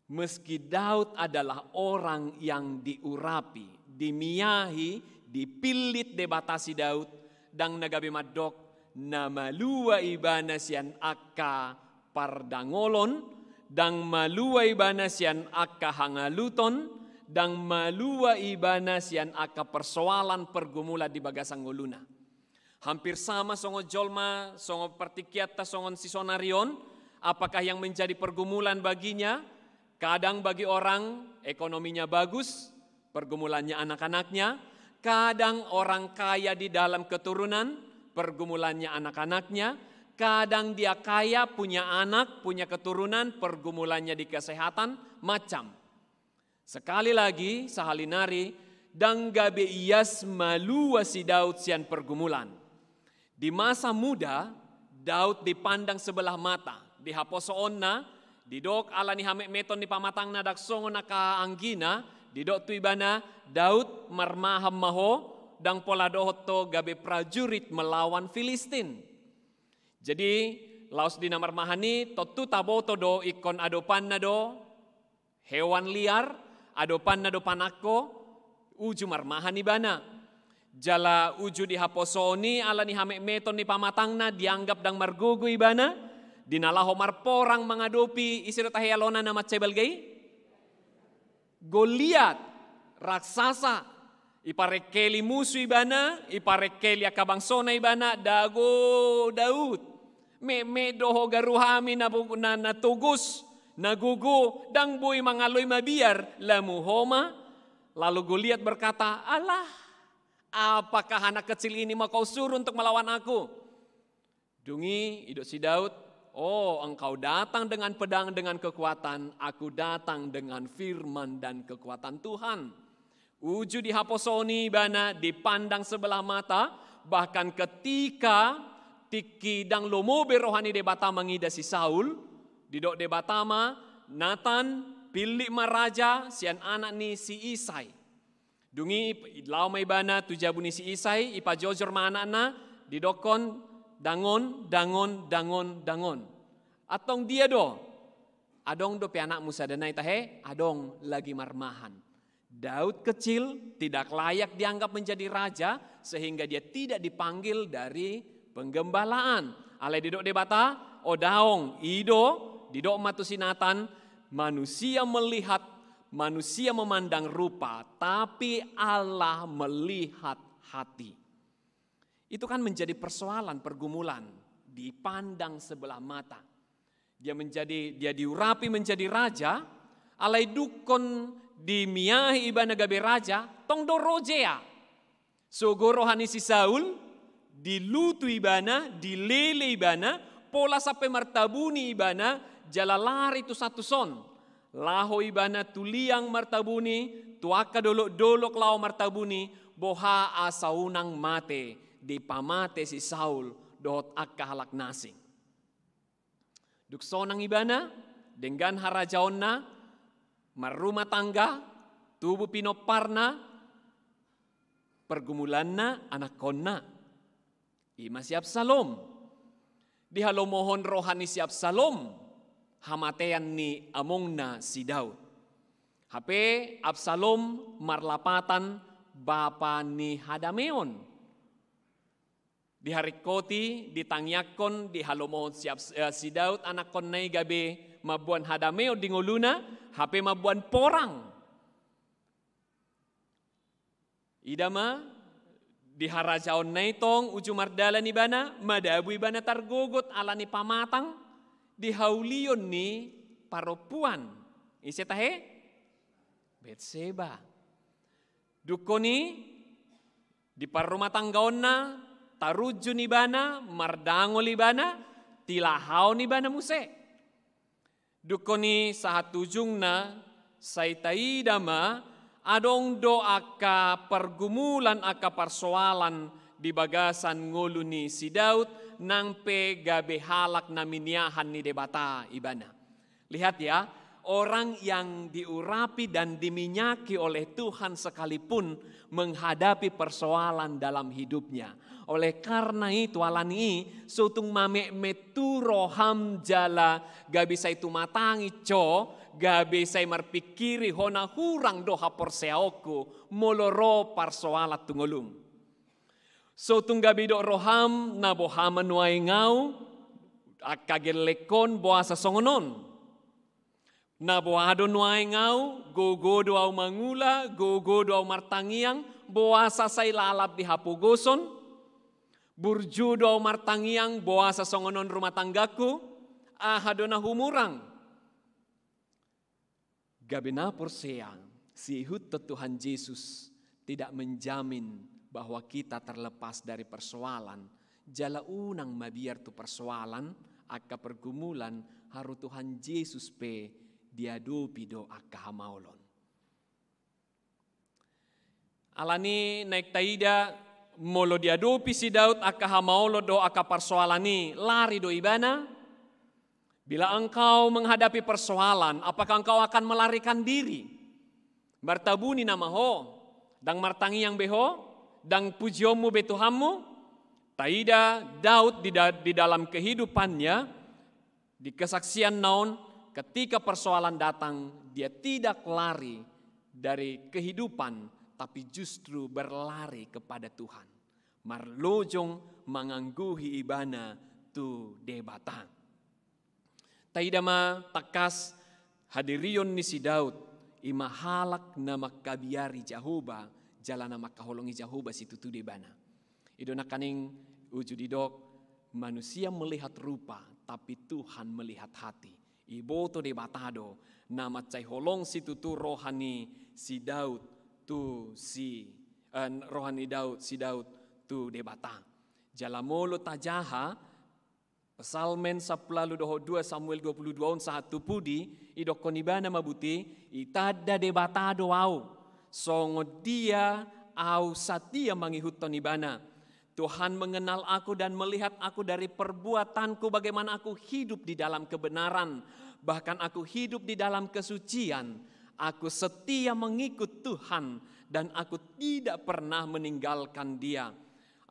Speaker 6: Meski Daud adalah orang yang diurapi, dimiyahi, dipilit debatasi Daud, dang nagabe madok, nama lua ibana sian akka pardangolon, dang malua ibana sian akka hangaluton, dang malua ibana sian akka persoalan pergumula di bagasang ngoluna. Hampir sama songo jolma, songo pertikiata, songon sisonarion, apakah yang menjadi pergumulan baginya? Kadang bagi orang ekonominya bagus, pergumulannya anak-anaknya. Kadang orang kaya di dalam keturunan, pergumulannya anak-anaknya. Kadang dia kaya, punya anak, punya keturunan, pergumulannya di kesehatan, macam. Sekali lagi, sahalinari, dang gabe iyas malua si Daud sian pergumulan. Di masa muda, Daud dipandang sebelah mata, dihaposoonna, didok ala ni hamek meton ni pamatang na daksongo na kaanggina, didok tu ibana Daud marmaham maho dang pola dohoto gabe prajurit melawan Filistin. Jadi laos di namarmahani totu taboto do ikon adopan na do hewan liar, adopan na do panako, uju marmahan ibana. Jala uju di haposoni ala ni hamek meton ni pamatang na dianggap dang margugu ibana. Dinalaho marporang mengadopi isiro tahayalona nama cebelgay. Goliat, raksasa, iparekeli musuh ibana, iparekeli akabangsona ibana, dago Daud. Me doho garuhami na tugus, nagugu, dang boy mangaloy mabiar, lamuhoma. Lalu Goliat berkata, alah, apakah anak kecil ini mau kau suruh untuk melawan aku? Dungi, idok si Daud, oh, engkau datang dengan pedang dengan kekuatan, aku datang dengan firman dan kekuatan Tuhan. Uju di haposoni bana dipandang sebelah mata, bahkan ketika tiki dang lomobe rohani debata mengida si Saul, didok debatama Nathan pilih maraja sian anak ni si Isai. Dungi lau may bana tujabuni si Isai ipa jojor manana didokon dangon. Atong dia do, adong do pe anak Musa danai tahe, adong lagi marmahan. Daud kecil tidak layak dianggap menjadi raja sehingga dia tidak dipanggil dari penggembalaan. Alai didok debata, odaong ido didok matusinatan, manusia melihat, manusia memandang rupa, tapi Allah melihat hati. Itu kan menjadi persoalan pergumulan, dipandang sebelah mata. Dia diurapi menjadi raja, alai dukon dimiyahi ibana gabe raja, tong do rojea. Sogo rohani si Saul, dilutu ibana, dilele ibana, pola sampai martabuni ibana, jalalari tu satu son. Laho ibana tuliang martabuni, tuaka dolok lao martabuni, boha asaunang mate. Di pamate si Saul dohot akka halak nasing. Duksonang ibana dengan harajaonna marumah tangga tubuh pinoparna pergumulanna anak konna ima si Absalom di halomohon rohani si Absalom hamatean ni amongna si Daud. Hape Absalom marlapatan bapa ni Hadameon. Di hari koti, ditangyakon, di halomohon si Daud, anak konnay gabi mabuan Hadameo di nguluna, HP mabuan porang. Idama di harajaon naitong uju mardalan ibana, madabu ibana targogot alani pamatang, di haulion ni paropuan. Isetahe Betseba. Dukoni di parrumah tanggaon na taruju ni bana, mardango ni bana, tilahao ni bana muse. Dukoni sahat tujung na saitai dama adong do aka pergumulan aka persoalan di bagasan ngulu ni si Daud nang pe gabe halak na miniahan ni debata ibana. Lihat ya, orang yang diurapi dan diminyaki oleh Tuhan sekalipun menghadapi persoalan dalam hidupnya. Oleh karena itu alani sutung mame metu roham jala gabi say tumatangi co gabi say marpikiri hona hurang doha porseaoko moloro persoalan tungolum. Sutung gabi do roham na bohaman nuay ngau akagelekon boasa songonon. Na boado nuay ngau, gogodo au mangula, gogodo au martangiang, boasa say lalap di hapugoson, burjudo au martangiang, boasa songonon rumah tanggaku, ahado na humurang. Gabi na porseang, si ihut Tuhan Yesus tidak menjamin bahwa kita terlepas dari persoalan. Jala unang mabiar tu persoalan, aka pergumulan, haru Tuhan Yesus pe diadopi do akka hamaulon. Alani naik taida molo diadopi si Daud akka hamaulo do akka persoalani lari do ibana. Bila engkau menghadapi persoalan, apakah engkau akan melarikan diri? Martabuni nama ho, dang martangi yang beho, dang pujiomu betuhamu. Taida Daud di dalam kehidupannya, di kesaksian naon, ketika persoalan datang, dia tidak lari dari kehidupan, tapi justru berlari kepada Tuhan. Marlojong mangangguhi ibana tu debata. Taidama takas hadirion ni si Daud, imahalak nama kabiari Jahoba, jalan nama kaholongi Jahoba situ tu debana. Ido nakaning ujudidok, manusia melihat rupa, tapi Tuhan melihat hati. Iboto de batado nama cai holong situ tu rohani si Daud tu si rohani Daud si Daud tu de bata. Jalamolo tajaha Psalmen 10:2 Samuel 22 on saat tu pudi idok konibana mabuti itada de batado au songo dia au satia mangihut tonibana. Tuhan mengenal aku dan melihat aku dari perbuatanku, bagaimana aku hidup di dalam kebenaran. Bahkan aku hidup di dalam kesucian. Aku setia mengikut Tuhan dan aku tidak pernah meninggalkan dia.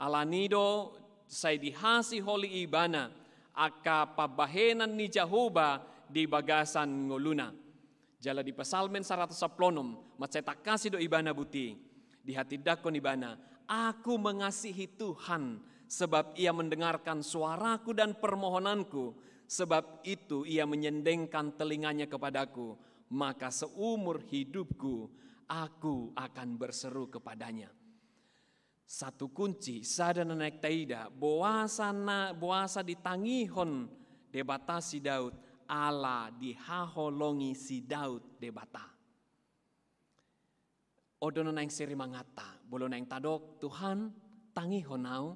Speaker 6: Alanido saya dihasi holi ibana. Aka pabahenan ni Jahoba di bagasan ngoluna. Jala di Psalmen 110 macetak kasih do ibana buti. Di hati dakon ibana. Aku mengasihi Tuhan sebab ia mendengarkan suaraku dan permohonanku. Sebab itu ia menyendengkan telinganya kepadaku. Maka seumur hidupku aku akan berseru kepadanya. Satu kunci sadana naik taida boasa ditangihon debatasi Daud. Allah dihaholongi si Daud debata. Odono naing seri mangata, bolo naing tadok Tuhan tangi honau,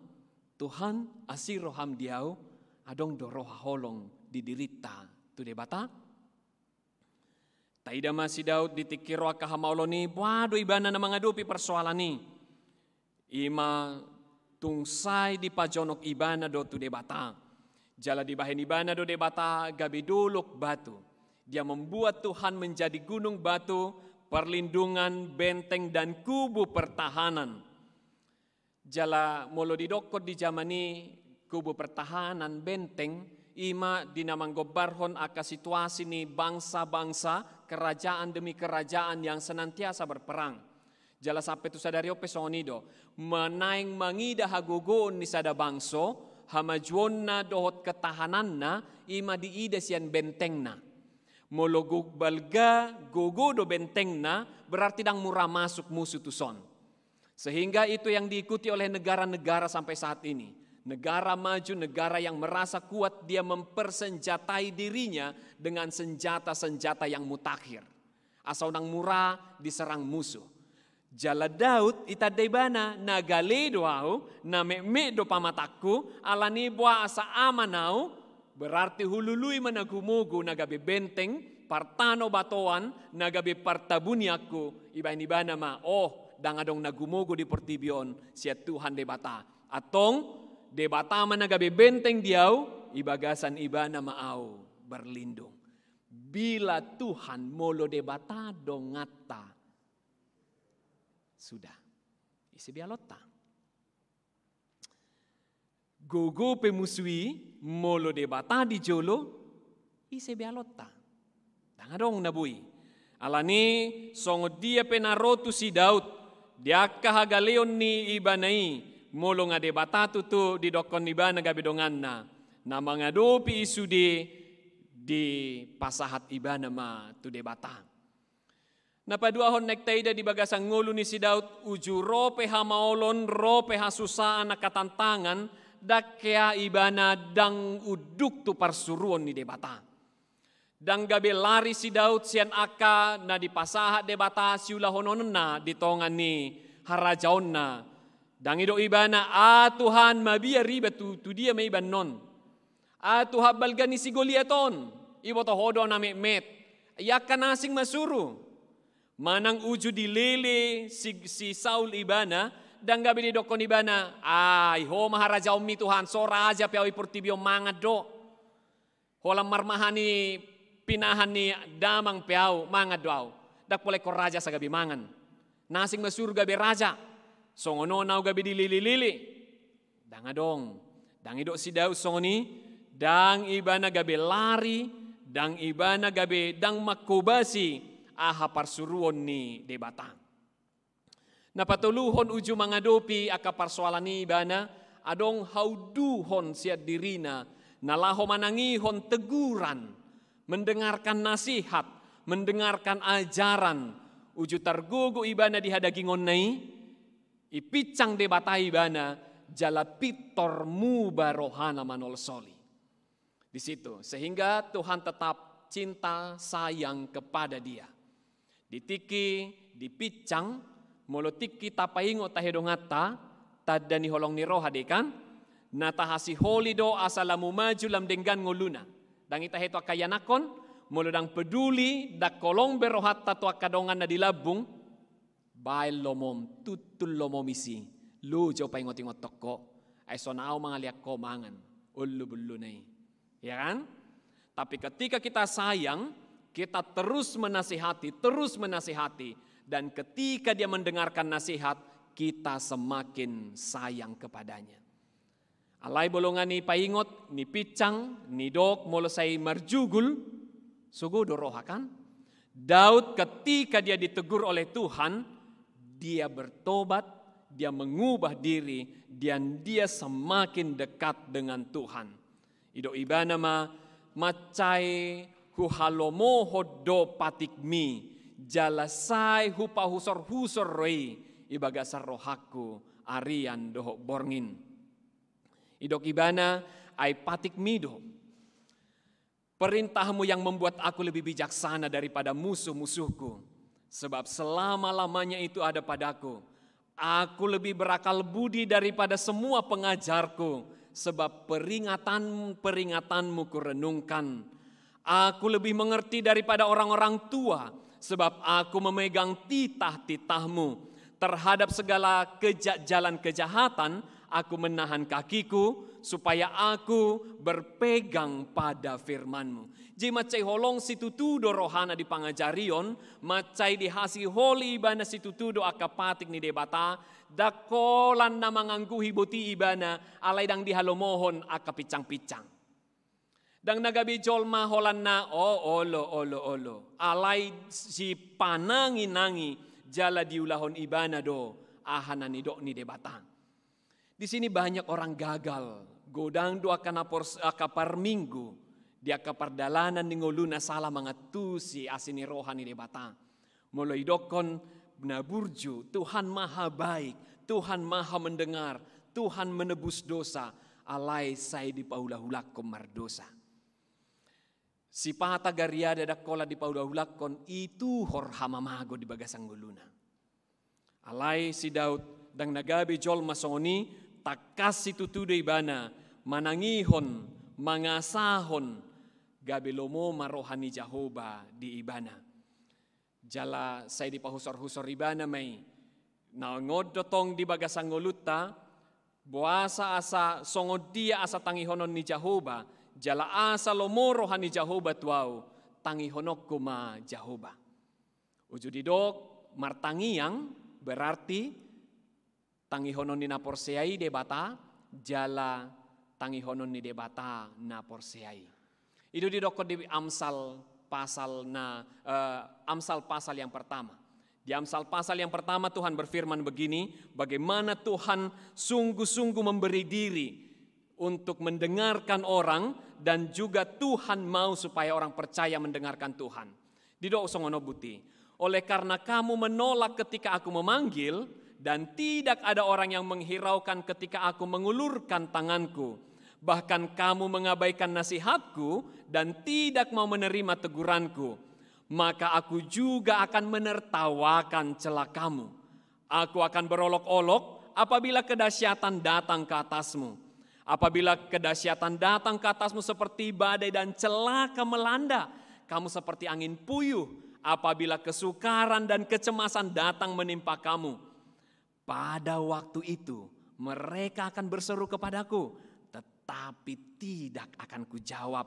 Speaker 6: Tuhan asiroham diau, adong doroha holong didirita tu debata. Taida masih Daud ditikiro akahamoloni, wado ibana na mangadupi persoalan ni. Ima tungsai di pajonok ibana do tu debata. Jala di bahen ibana do debata gabi duluk batu. Dia membuat Tuhan menjadi gunung batu, perlindungan, benteng dan kubu pertahanan. Jala molo didokot di zamani kubu pertahanan benteng ima dinamanggobarhon aka situasi ni bangsa-bangsa, kerajaan demi kerajaan yang senantiasa berperang. Jala sampai tu sadari ope sonido menaing mangida hagogoon ni sada bangso hamajuonna dohot ketahananna ima diida sian bentengna. molo balga gogo do bentengna berarti dang murah masuk musuh tuson. Sehingga itu yang diikuti oleh negara-negara sampai saat ini. Negara maju, negara yang merasa kuat, dia mempersenjatai dirinya dengan senjata-senjata yang mutakhir. Asal nang murah diserang musuh. Jala Daud itadai bana nagale doau na me do pamataku alani bua asa amanau berarti hulului managumugu nagabe benteng partano batoan nagabe partabuniaku iban-ibana ma dangadong nagumugu di pertibion sia Tuhan debata atong debata managabe benteng diau ibagasan ibana maau berlindung bila Tuhan molo debata dongata sudah, isi bialota. Gogo pemusui molo debata di jolo, isi bialota. Dangadong nabui. Alani songo dia penarotu si Daud, dia kahagaleon ni ibanai molo nga debata tutu di dokon ibana gabedonganna. Na mangadopi isu di pasahat ibana ma tu debata. Napaduahon nektaida di bagasang ngulu ni si Daud uju rope hamaolon rope hasusaan na katantangan dakea ibana dang uduk tu parsuruon ni debata. Dang gabe lari si Daud sian aka na di pasahat debata siulahonon na di tongan ni harajaon na. Dang ido ibana Tuhan mabia riba tu dia may iban non. Tuhan balga ni si Goliaton ibo to hodo na met. Iyakan nasing masuru. Manang uju dilele si Saul ibana dan gabi di dokon ibana ho maharaja ummi Tuhan so raja piawi portibio mangad do holam marmahani pinahan ni damang piau mangad do dak pole ko raja sa gabi mangan nasing masur gabi raja songono nau gabi dilili-lili dangadong dang idok si Daud songoni dang ibana gabi lari dang ibana gabi dang makubasi parsuruon ni debata. Napatuluhon uju mangadopi aka parsoalan ni ibana adong hauduhon siat dirina nalaho manangihon teguran mendengarkan nasihat mendengarkan ajaran uju targugu ibana dihadagingon nai ipicang debata ibana jala pitor mubarohana manol soli di situ sehingga Tuhan tetap cinta sayang kepada dia. Ditiki, dipicang, molo tiki tapaingo tahedongata, tada ni holong ni roha dekan, natahasi holi do asalamu maju lam denggan ngoluna. Dang itaheto akayanakon, molo dang peduli, dak kolong berohat tatu akadongan na dilabung, bail lomom, tutul lomomisi, lu jo paingot-ingot toko, ay sonao mga liak ko mangan, ulu-bulu na ya kan? Tapi ketika kita sayang, kita terus menasihati, dan ketika dia mendengarkan nasihat, kita semakin sayang kepadanya. Alay bolongan ni paingot, ni picang, ni dok, molo say marjugul, sugudo roha kan? Daud ketika dia ditegur oleh Tuhan, dia bertobat, dia mengubah diri, dan dia semakin dekat dengan Tuhan. Ido ibana macai huhalomo hodo patikmi jalasai hupahusor-husor roi ibagasar rohaku arian doho borngin. Idok ibana ay patikmi do. Perintahmu yang membuat aku lebih bijaksana daripada musuh-musuhku. Sebab selama-lamanya itu ada padaku. Aku lebih berakal budi daripada semua pengajarku. Sebab peringatan-peringatanmu kurenungkan. Aku lebih mengerti daripada orang-orang tua, sebab aku memegang titah-titahmu. Terhadap segala jalan kejahatan, aku menahan kakiku, supaya aku berpegang pada firmanmu. Jadi macai holong situtudo rohana di pangajarion, macai dihasi holi ibana situtudo akapatik ni debata, dakolan na mangangguhi boti ibana, alay dang dihalomohon akapicang-picang. Dang nagabi jolma holan na olo. Alay si panangi-nangi jala diulahon ibana do ahanan idok ni debata. Di sini banyak orang gagal. Godang do akapar minggu Dia ke perdalanan ni ngoluna salah mangatusi asini rohani debata. Mulai dokon naburju, Tuhan maha baik, Tuhan maha mendengar, Tuhan menebus dosa, alai saya di paulahulakom mardosa. Si pata gariada dakola di paulahulakon itu horhamamago di bagasang ngoluna. Alai si Daud dang nagabi jol masoni takas itu tudo ibana manangihon mangasahon gabi lomo marohani Jehovah di ibana. Jala saya di pahusor-husor ibana may nangodotong di bagasang ngoluta buasa asa songodia asa tangihonon ni Jehovah jala asa lomo rohani Jehovah tuau tangihonok kuma Jehovah. Ujudidok martangiang berarti tangihonon ni naporseai debata jala tangihonon ni debata naporseai. Itu didokot di Amsal pasal yang pertama. Di Amsal pasal yang pertama Tuhan berfirman begini, bagaimana Tuhan sungguh-sungguh memberi diri untuk mendengarkan orang dan juga Tuhan mau supaya orang percaya mendengarkan Tuhan. Didok songono buti. Oleh karena kamu menolak ketika aku memanggil dan tidak ada orang yang menghiraukan ketika aku mengulurkan tanganku. Bahkan kamu mengabaikan nasihatku dan tidak mau menerima teguranku. Maka aku juga akan menertawakan celah kamu. Aku akan berolok-olok apabila kedahsyatan datang ke atasmu. Apabila kedahsyatan datang ke atasmu seperti badai dan celaka melanda. Kamu seperti angin puyuh apabila kesukaran dan kecemasan datang menimpa kamu. Pada waktu itu mereka akan berseru kepadaku. Tetapi tidak akan kujawab.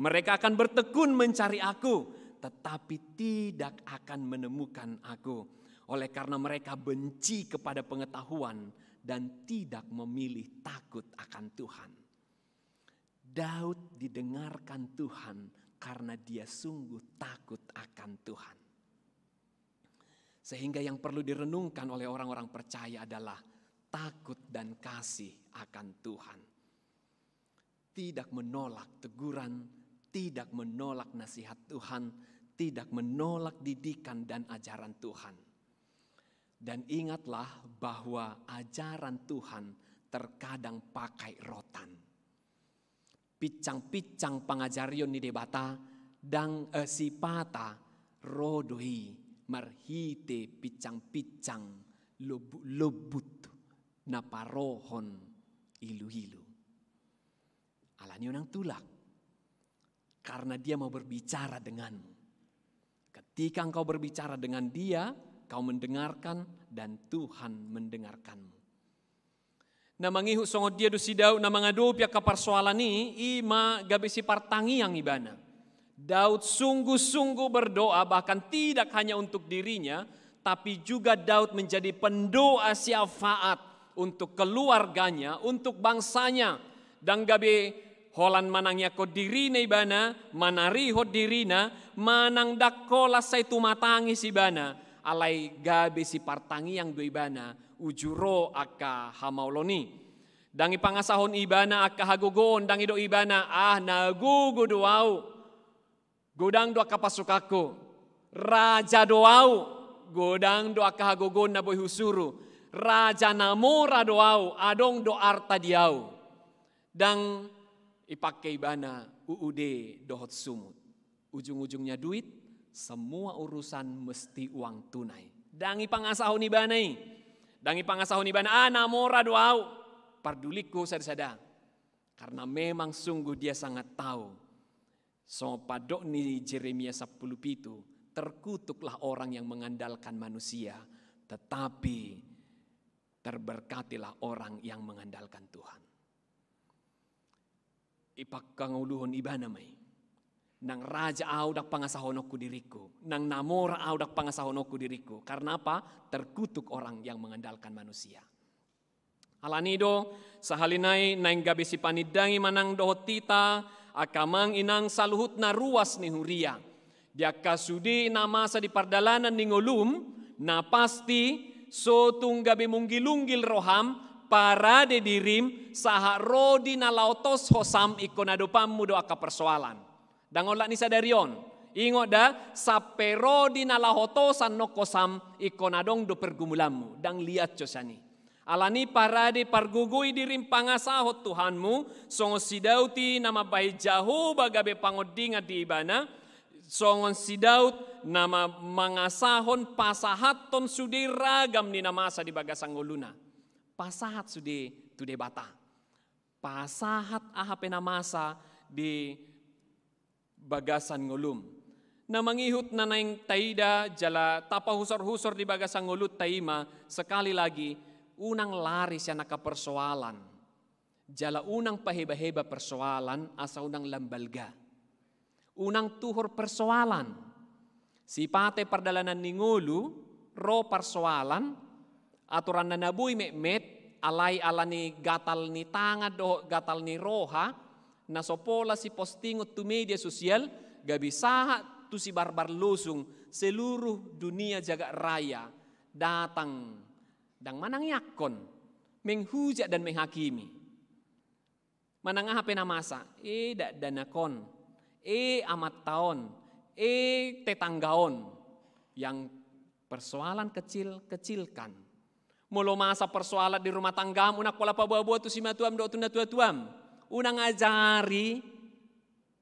Speaker 6: Mereka akan bertekun mencari aku, tetapi tidak akan menemukan aku. Oleh karena mereka benci kepada pengetahuan dan tidak memilih takut akan Tuhan. Daud didengarkan Tuhan karena dia sungguh takut akan Tuhan. Sehingga yang perlu direnungkan oleh orang-orang percaya adalah takut dan kasih akan Tuhan. Tidak menolak teguran, tidak menolak nasihat Tuhan, tidak menolak didikan dan ajaran Tuhan. Dan ingatlah bahwa ajaran Tuhan terkadang pakai rotan. Picang-picang pangajarion ni debata dan sipata rodoi marhite picang-picang lobut naparohon ilu-ilu. Alani unang tulak. Karena dia mau berbicara denganmu. Ketika engkau berbicara dengan dia, kau mendengarkan dan Tuhan mendengarkanmu. Na mangihu songot dia do si Daud na mangadopi ka persoalan ni ima gabi si partangi yang ibana. Daud sungguh-sungguh berdoa bahkan tidak hanya untuk dirinya, tapi juga Daud menjadi pendoa syafaat untuk keluarganya, untuk bangsanya. Dan gabi holan manangnya ko dirina ibana, manariho dirina, manang dakola say tumatangi si ibana, alay gabi si partangi yang do ibana, ujuro aka hamauloni. Dang ipangasahon ibana aka hagugon, dang ido ibana, nagugo doau. Godang do aka pasukako, raja doau, godang do aka hagugon na boy husuru, raja namora doau, adong do arta diau. Dang ipakai bana UUD dohot sumut. Ujung-ujungnya duit, semua urusan mesti uang tunai. Dangi pangasahon ni banai. Dangi pangasahon ni bana, namora doau. Parduliku sada-sada. Karena memang sungguh dia sangat tahu. So padok ni Jeremia 10:7, terkutuklah orang yang mengandalkan manusia, tetapi terberkatilah orang yang mengandalkan Tuhan. Ipakanguluhon ibana may. Nang raja audak pangasahonokku diriku. Nang namora audak pangasahonokku diriku. Karena apa? Terkutuk orang yang mengandalkan manusia. Alanido sahalinay naing gabi si panidangi manang dohotita akamang inang saluhut na ruas ni huria. Dia kasudi nama sa di pardalanan ni ngolum na pasti so tunggabi munggilunggil roham para de dirim saha rodi na lautos hosam ikonadopam mudo aka persoalan. Dangola ni sadarion. Ingot da sapero di nalahotosan no kosam ikonadong do pergumulanmu. Dang liat cosani. Alani parade pargugui dirim pangasahot Tuhanmu. Songo sidauti nama bayi jahu bagabe pangodinga di ibana. Songon sidaut nama mangasahon pasahaton sudi ragam ni namasa di bagasang nguluna. Pasahat sudi tu debata. Pasahat ahape namasa di bagasan ngulum. Na mangihut na naing taida jala tapahusor-husor di bagasang ngulut taima sekali lagi unang lari siya nakapersoalan. Jala unang paheba-heba persoalan asa unang lambalga. Unang tuhor persoalan. Sipate pardalanan ni ngulu, ro persoalan, aturan na nabuy met alay ala ni gatal ni tanga do gatal ni roha, nasopola si postingot tu media sosial, gabi saha tu si barbar lusung, seluruh dunia jaga raya, datang, dang manang yakon, menghujat dan menghakimi. Manang apa namasa, dak danakon, amat tahun, tetanggaon yang persoalan kecil-kecilkan. Mulu masa persoalan di rumah tanggamu nak pola pabuah-buah tu si matuam do tunda tuam. Unang ajari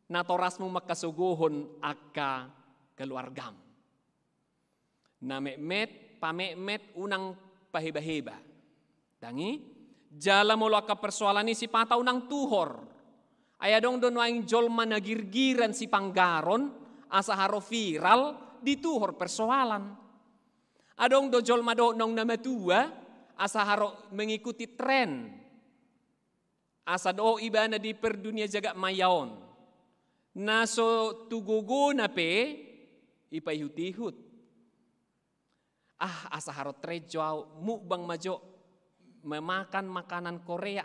Speaker 6: natorasmu makasuguhon akka keluargam. Na pamemet unang paheba-heba. Dangi jala mulu akka persoalan ni si pata unang tuhor. Ayadong don waing jolma nagirgiran si panggaron asa haro viral dituhor persoalan. Adong do jolma do nong namatua asa haro mengikuti tren. Asa do ibana di perdunia jaga mayaon. Naso tugugo na pe ipayhut-ihut. Asa haro trejo mukbang majo memakan makanan Korea.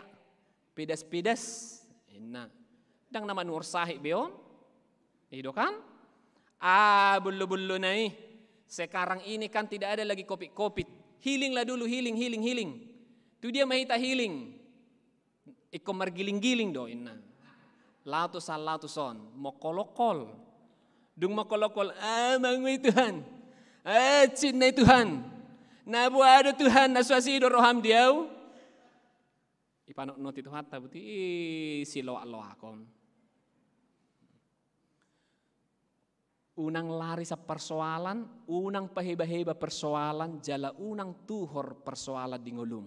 Speaker 6: Pedas-pedas. Enak. Dang naman ursahi beon. Itu kan? Bulu-bulu nai. Sekarang ini kan tidak ada lagi COVID. Healing lah dulu, healing. Itu dia mahita healing. Iko margiling-giling do inna. Latusan. Mokolokol. Dung mokolokol. Mangui Tuhan. Cinai Tuhan. Nabuado Tuhan. Naswasido roham diau. Ipanok noti Tuhan tabuti siloa-loa kon. Unang lari sa persoalan, unang paheba-heba persoalan, jala unang tuhor persoalan di ngulum.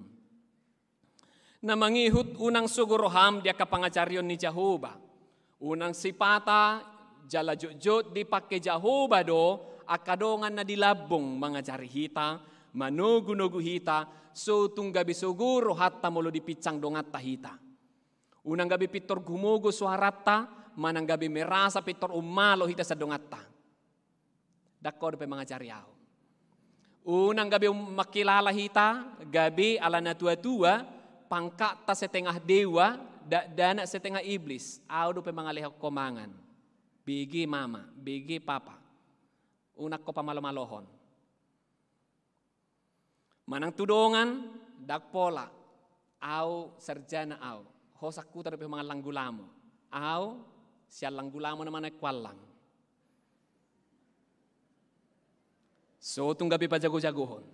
Speaker 6: Na mangihut unang suguroham dia kapangacaryon ni Jehovah. Unang sipata, jala jujut dipakai Jehovah do, akadongan na dilabong mangajari hita, manugu-nugu hita, so tung gabi suguro hatta mulu dipicang dongat tahita. Unang gabi pitor gumugo suharata, manang gabi merasa pitor umalo hita sa dongatta. Dako dapat mengajari aku. Unang gabi makilala hita, gabi ala na tua-tua, pangkat ta setengah dewa, dana setengah iblis. Aku dapat mengalih komangan. Bigi mama, bigi papa. Unak ko pamalo-malohon. Manang tudongan, dak pola. Au sarjana au. Hosakku dapat mga langgulamo. Au siya langgulamo naman ay kwalang. So tung gabi pa jago-jagohon.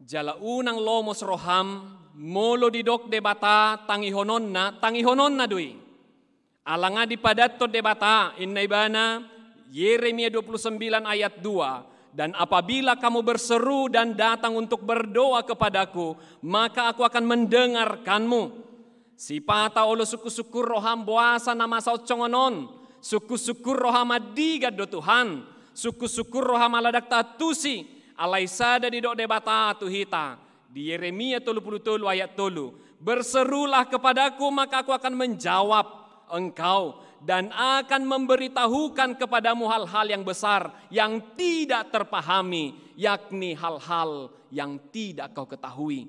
Speaker 6: Jala unang lomos roham, molo didok debata tangihonon na dui. Alanga di padato debata innaibana Yeremia 29 ayat 2. Dan apabila kamu berseru dan datang untuk berdoa kepadaku, maka aku akan mendengarkanmu. Sipata olo suku-suku roham buasa nama saucongonon. Suku-suku roham adigat do Tuhan. Suku-suku roham aladak tatusi. Alaisada di dok debata tuhita. Di Yeremia 33 ayat 3. Berserulah kepadaku maka aku akan menjawab engkau. Dan akan memberitahukan kepadamu hal-hal yang besar yang tidak terpahami, yakni hal-hal yang tidak kau ketahui.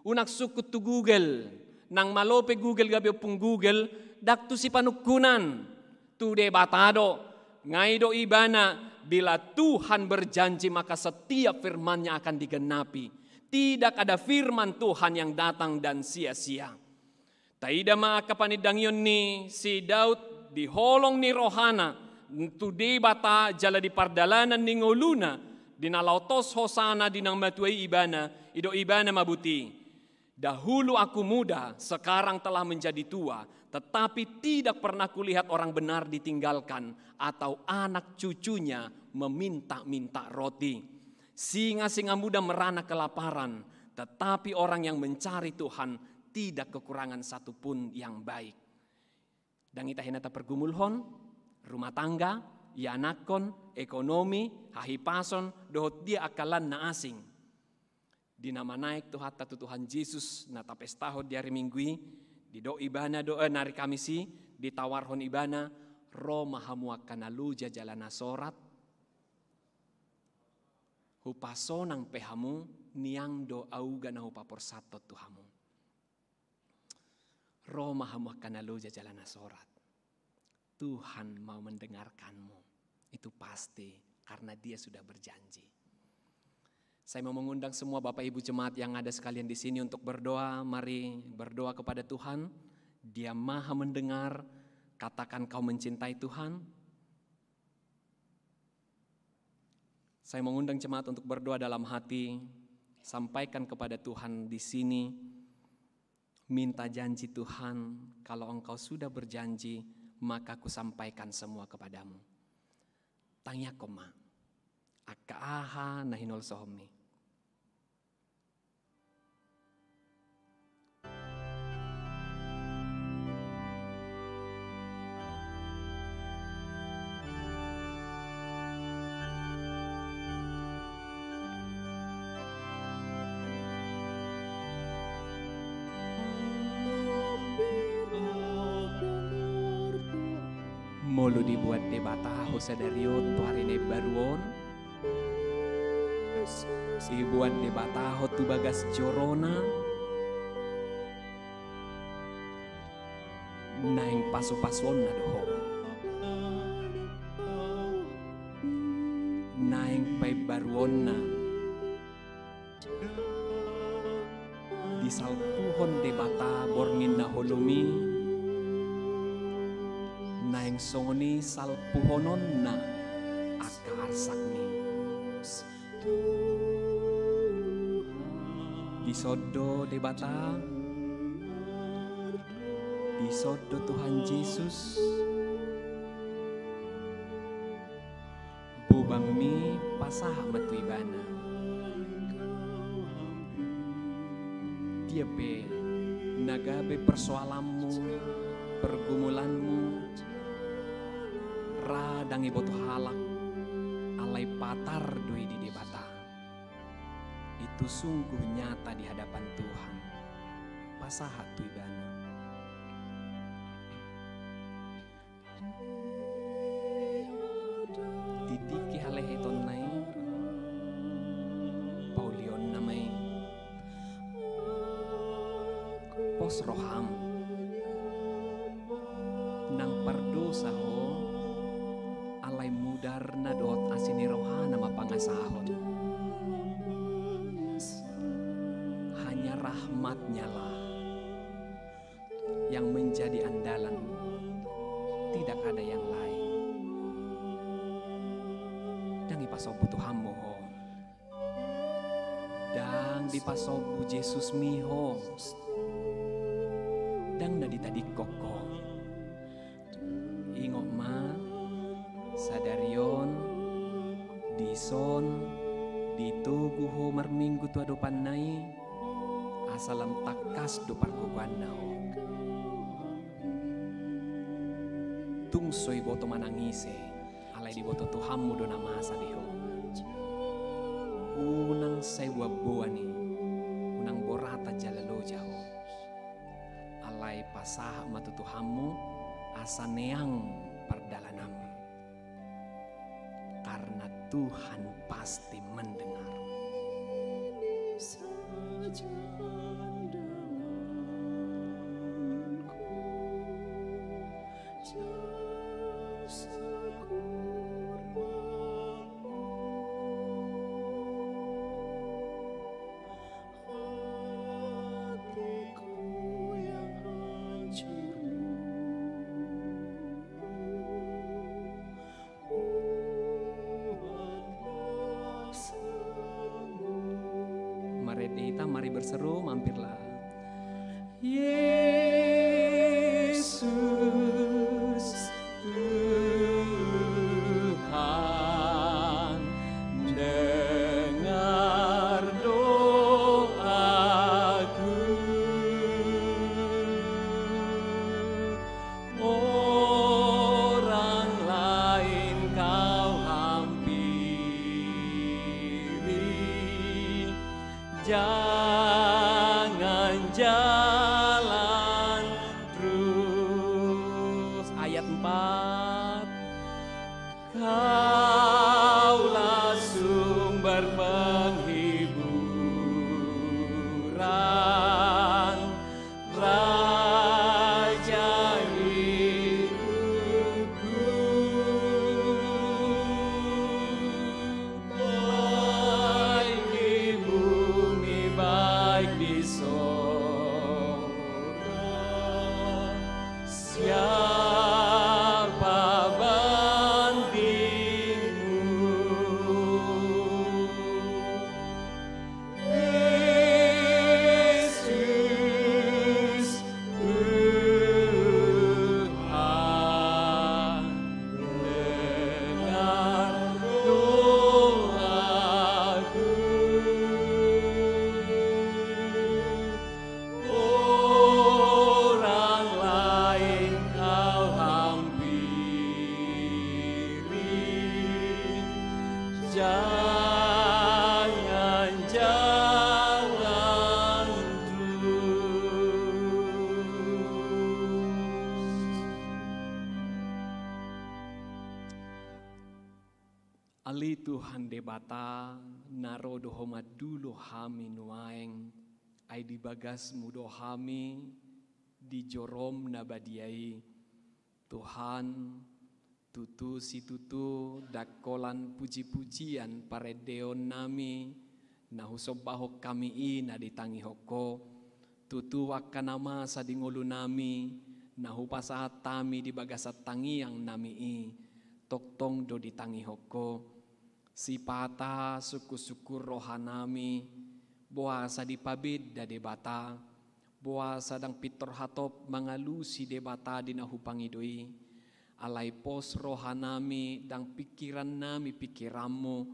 Speaker 6: Unak suku tu Google, nang malope Google gabi pung Google, daktu si panukunan, tu debatado, ngaido ibana, bila Tuhan berjanji maka setiap firman-Nya akan digenapi. Tidak ada firman Tuhan yang datang dan sia-sia. Taida maakapanidangyon ni si Daud di holong ni rohana, tudi bata jala di pardalanan ni ngoluna, dinalautos hosana dinang matuai ibana, ido ibana mabuti. Dahulu aku muda, sekarang telah menjadi tua, tetapi tidak pernah kulihat orang benar ditinggalkan atau anak cucunya meminta-minta roti. Singa-singa muda merana kelaparan, tetapi orang yang mencari Tuhan tidak kekurangan satupun yang baik. Dan ita hinata pergumulhon, rumah tangga, ianakon, ekonomi, hahipason, dohot dia akalan na asing. Di nama naik Tuhan tatu Tuhan Yesus nata pestahod di hari Minggui, di do ibana doa nari Kamisi, di tawarhon ibana, Roma hamuakan aluja jalana sorat, hupasonang pehamu, niang do auga na hupaporsatot Tuhamu. Roma hamuakan aluja jalana sorat. Tuhan mau mendengarkanmu, itu pasti karena Dia sudah berjanji. Saya mau mengundang semua Bapak Ibu Jemaat yang ada sekalian di sini untuk berdoa. Mari berdoa kepada Tuhan. Dia Maha mendengar. Katakan kau mencintai Tuhan. Saya mengundang jemaat untuk berdoa dalam hati. Sampaikan kepada Tuhan di sini. Minta janji Tuhan. Kalau engkau sudah berjanji, maka aku sampaikan semua kepadamu. Tanya koma. Aka aha nahinol sohomni. Molo dibuat debata Jose Dario tuharine baruon. Dibuat debata hotu bagas jorona. Naing pasu-pasuon na doho. Naing pay baruon na. Disalpuhon debata borngin na holumi. Naing songoni salpuhonon na akarsakni. Disodo debata, disodo Tuhan Yesus, bubang mi pasah matuibana. Dia be nagabe persoalanmu, pergumulanmu. Radang iboto halak alai patar doi di debata. Itu sungguh nyata di hadapan Tuhan. Pasahat tu ibana. Titiki haleheton nai Paulion namai pos roham nang pardosa ho alai mudar na dot asini rohana mapangasahon. Hanya rahmatnya lah yang menjadi andalan, tidak ada yang lain. Dan ipasobu Tuhanmu ho, dan dipasobu Yesus miho, dan naditadi koko. Ingok ma sadarion dison dituguho marminggu tu adopan nai asalam takas do parkukuan nao tungsoy boto manangise alay di boto Tuhanmu do namasa diho unang sewa buani unang borata jalalo jaho alay pasah matu Tuhanmu asaneang perdalanam. Karena Tuhan pasti mendengar. mari berseru, mampirlah.
Speaker 3: Yesus Tuhan, dengar doaku. Orang lain kau hampiri, jangan jalan terus. Ayat 4. Kaulah sumber penghiburan, Raja hidupku. Baik di bumi, baik di sorga, siapa bandingmu? Yesus Tuhan, dengar doaku. Orang lain kau hampiri, jangan jalan terus.
Speaker 6: Ali Tuhan debata naro dohoma dulu hami nuaeng ai di bagas mudo hami di jorom nabadiai. Tuhan tutu si tutu dakolan puji-pujian paredeon nami nahu sobaho kami ina ditangi hoko tutu wakanama sadingolu nami nahu pasahat tami di bagasat tangiang nami i toktong do ditangi hoko sipata suku-suku rohanami boasa di pabid da debata boasa dang pitor hatop mangalusi debata di nahu pangidoi alai pos rohanami dang pikiran nami pikiranmu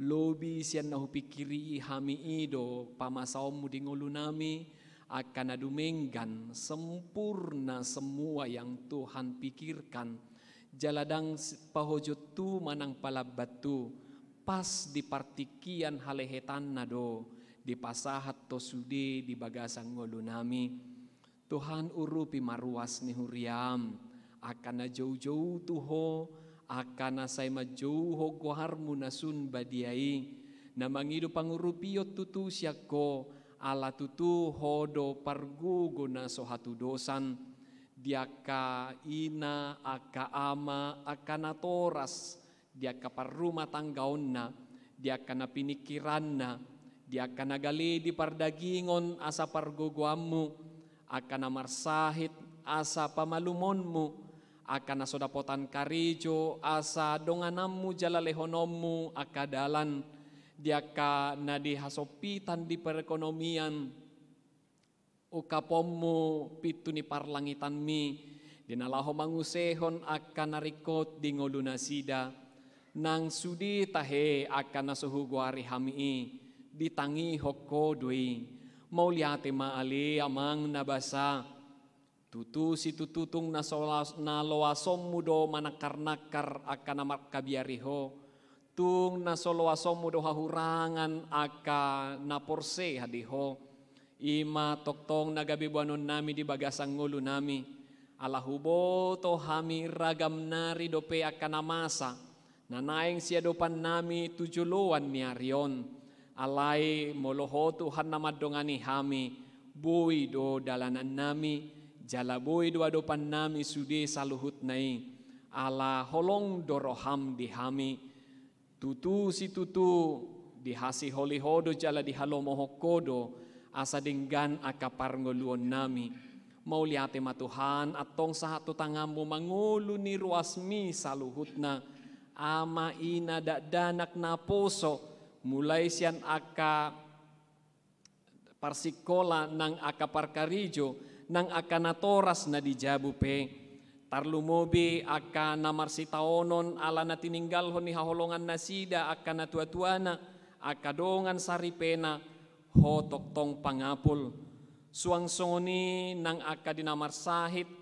Speaker 6: lobi sian nahu pikiri hami ido pamasaomu di ngolu nami akan adumenggan sempurna semua yang Tuhan pikirkan jaladang pahojot tu manang palabatu pas di partikian halehetan nado di pasahat to sude di bagasang ngolu nami Tuhan urupi maruas ni huriam akan na jauh-jauh tuho akan na say majauh goharmu nasun badiai na mangido pangurupiyot tutu siyako ala tutu hodo pargugo na sohatu dosan diaka ina aka ama aka natoras diaka parrumah tanggaon na diaka na pinikiran na diaka nagali di pardagingon asa pargugoammu aka na marsahit asa pamalumonmu aka na sodapotan karijo asa donganammu jalalehonommu aka dalan diaka na dihasopitan di perekonomian ukapommu pitu ni parlangitan mi dinalaho mangusehon akan narikot di ngoluna sida nang sudi tahe akan nasuhuguari hami ditangi hoko doi mau liate maali amang nabasa tutu si tututung naloasom mudo manakar-nakar akan namak kabiariho tung nasoloasom mudo hahurangan aka naporse hadiho ima toktong nagabibuanon nami di bagasang ngulu nami alahubo to hami ragam nari dope akan namasa nanaeng siadopan nami tujuluan niarion alai moloho Tuhan namadongani hami bui do dalanan nami jalaboi do adopan nami sude saluhut nai ala holong doroham di hami tutu si tutu dihasi holihodo jala di halomohokodo asa dinggan akapar ngoluon nami mau liate matuhan atong sahatu tangamu mangulu ni ruasmi saluhutna ama ina danak na poso mulai sian aka Parsikola nang aka parkarijo nang aka natoras na di jabu pe. Tarlumobi aka namarsitaonon ala na tininggalhon ni haholongan na sida aka natua-tuana aka dongan saripena hotok tong pangapul. Suangsongoni nang aka dinamarsahit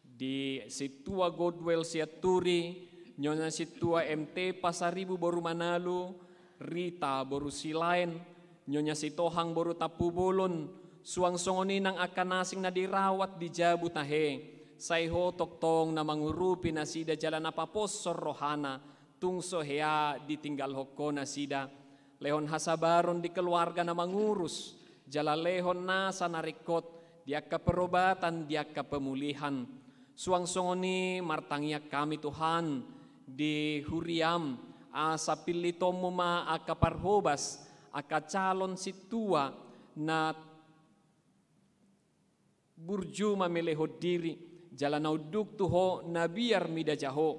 Speaker 6: di situa Godwell Siaturi, nyonya situa MT Pasaribu boru Manalu, Rita boru Silain, nyonya sitohang boru Tapubolon, suangsongoni nang akan nasing na dirawat di Jabu tahe, sayho toktong na mangurupi na sida jalan apapos rohana, tungso hea ditinggal hoko na sida, lehon hasabaron di keluarga na mangurus, jala lehon nasa narikot, diaka perobatan, diaka pemulihan. Suangsongoni martangiak kami Tuhan di huriam asa pilitomo ma aka parhobas aka calon situa na burju mamelehod diri jalan nauduk tuho na biar midaho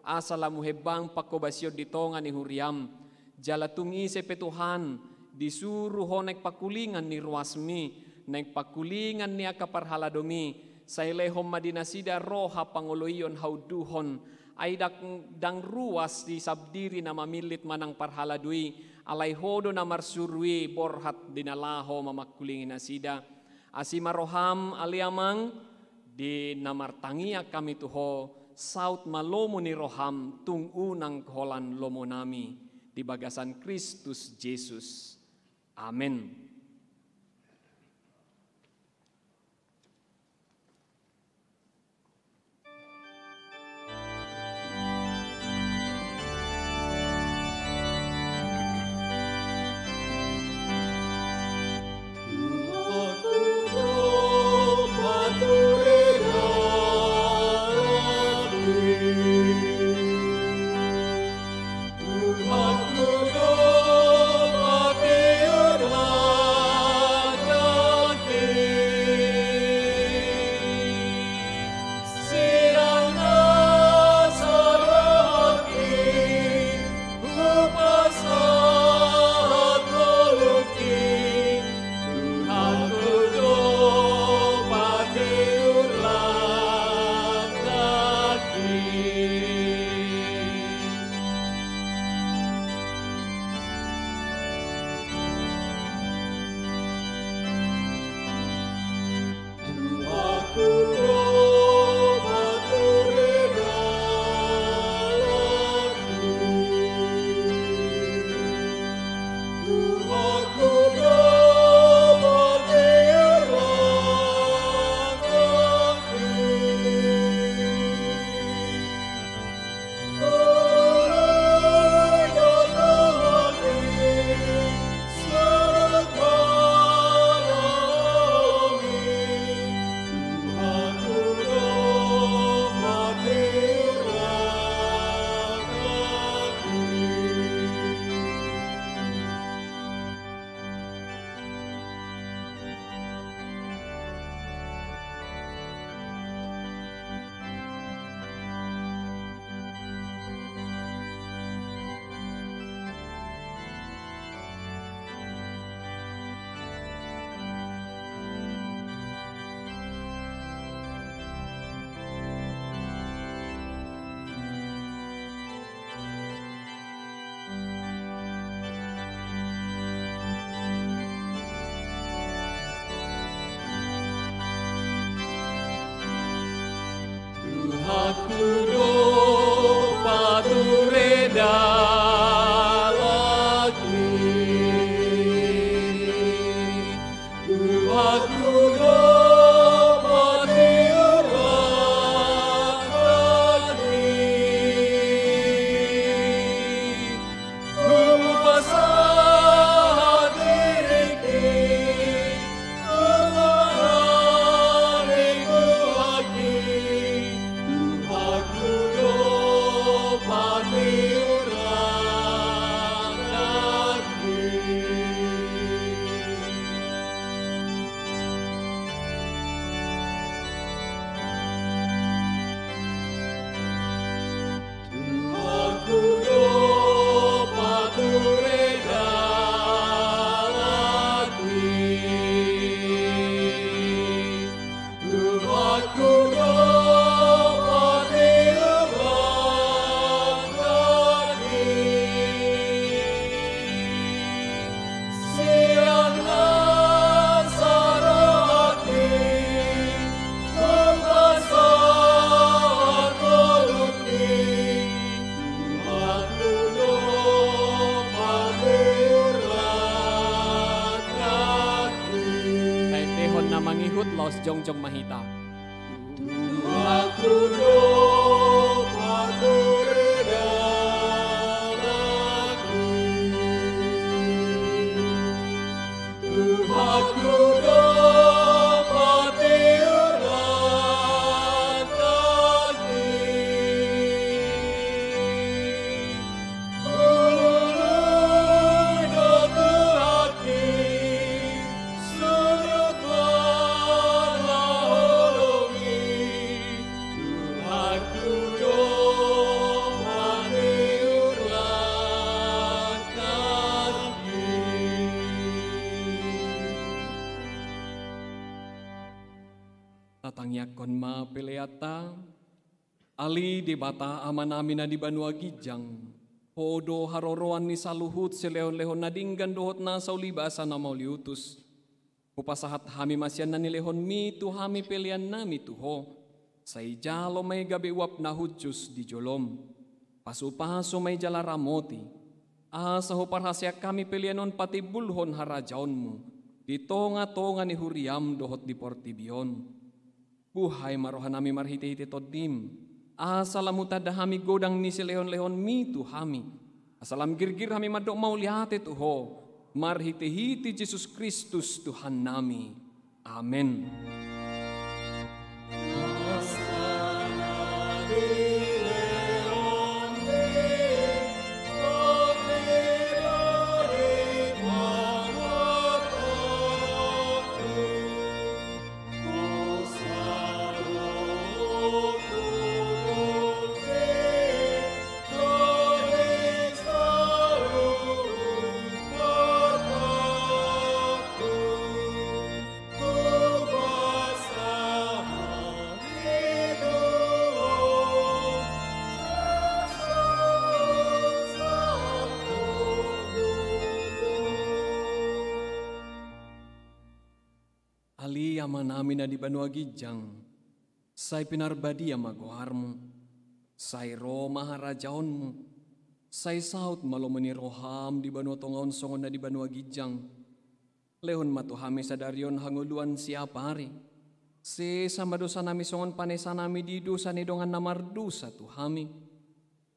Speaker 6: asa lamu hebang pakobasyo ditongan ni huriam jala tungise pe Tuhan disuruh ho naik pakulingan ni ruasmi naik pakulingan ni aka parhaladomi sailehom madinasida roha pangoloyon hauduhon ay dang ruas di sabdiri na mamilit manang parhaladui alay hodo na marsurwi borhat dinalaho mamakulingin nasida asimaroham aliamang di namartangia kami tuho saut malomo ni roham tung unang kolan lomo nami di bagasan Kristus Jesus. Amen.
Speaker 3: Aku
Speaker 6: pangyakon ma peleata, ali debata amanamina di Banua Gijang, podo haroroan ni saluhut selehon-lehon nadinggan dohot na saulibasa na mauliutus. Upasahat hami masyan na nilehon mi tu hami pelian nami tuho. Say jalo may gabi wap na hudjus di jolom. Pasu-paso may jala ramoti. Asa ho parhasya kami pelianon pati bulhon harajaon mo. Ditonga-tonga ni huriam dohot di portibion. Buhay marohan nami marhiti-hiti todim. Asa lamutada hami godang ni silehon-lehon mi tu hami. Asalam girgir hami madok mau lihate tuho. Marhiti-hiti Yesus Kristus Tuhan nami. Amin. Namin na di Banua Gijang, say pinarbadi magoharmo, say Roma harajaonmo, say saut malomani roham di Banua Tongaon songon na di Banua Gijang, lehon matuhami sa daryon hanguluan siapari, se samadosa nami songon panesa nami di dosa ni dongan namardusa tuhami,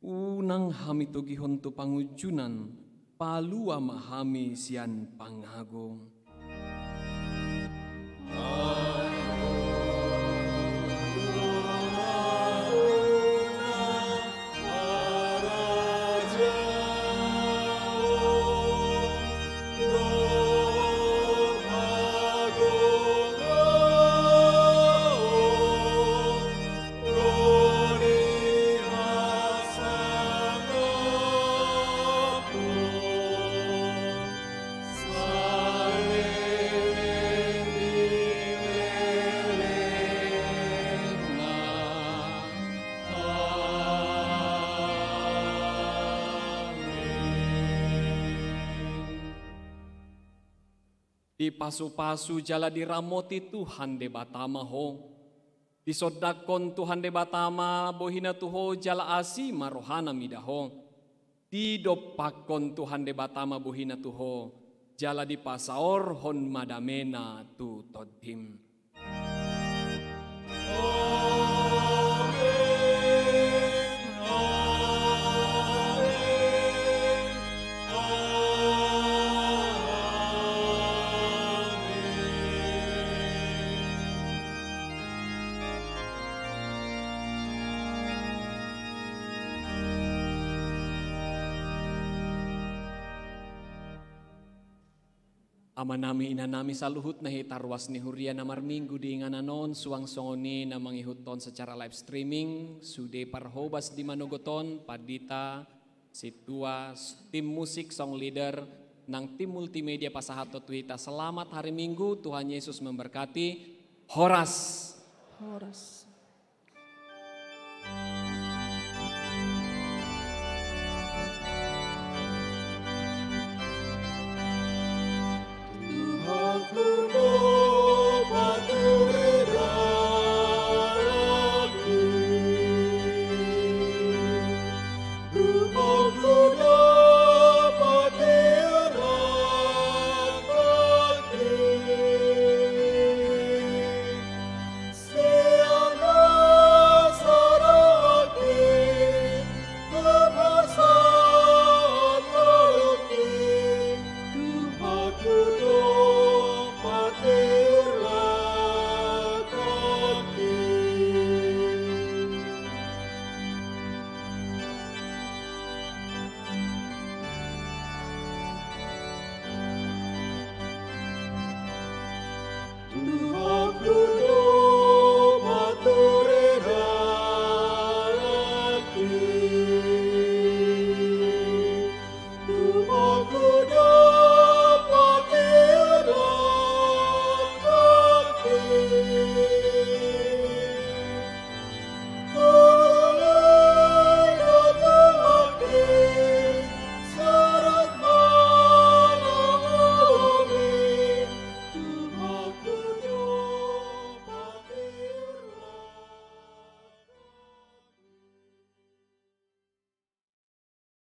Speaker 6: unang hami tugihon tu pangujunan, palua mahami sian pangagong. Di pasu-pasu jala diramoti Tuhan de batama ho. Di sodakon Tuhan de batama bohina tuho jala asi marohana midaho. Di dopakon Tuhan de batama bohina tuho jala di pasaor hon madamena tu todim. Ama nami ina nami saluhut na hitarwas ni Huria na marminggu di ngananon suang songoni na mangihuton secara live streaming sude parhobas di Manogoton Padita situa tim musik song leader nang tim multimedia Pasahato Tuita. Selamat hari Minggu, Tuhan Yesus memberkati. Horas.
Speaker 4: Horas.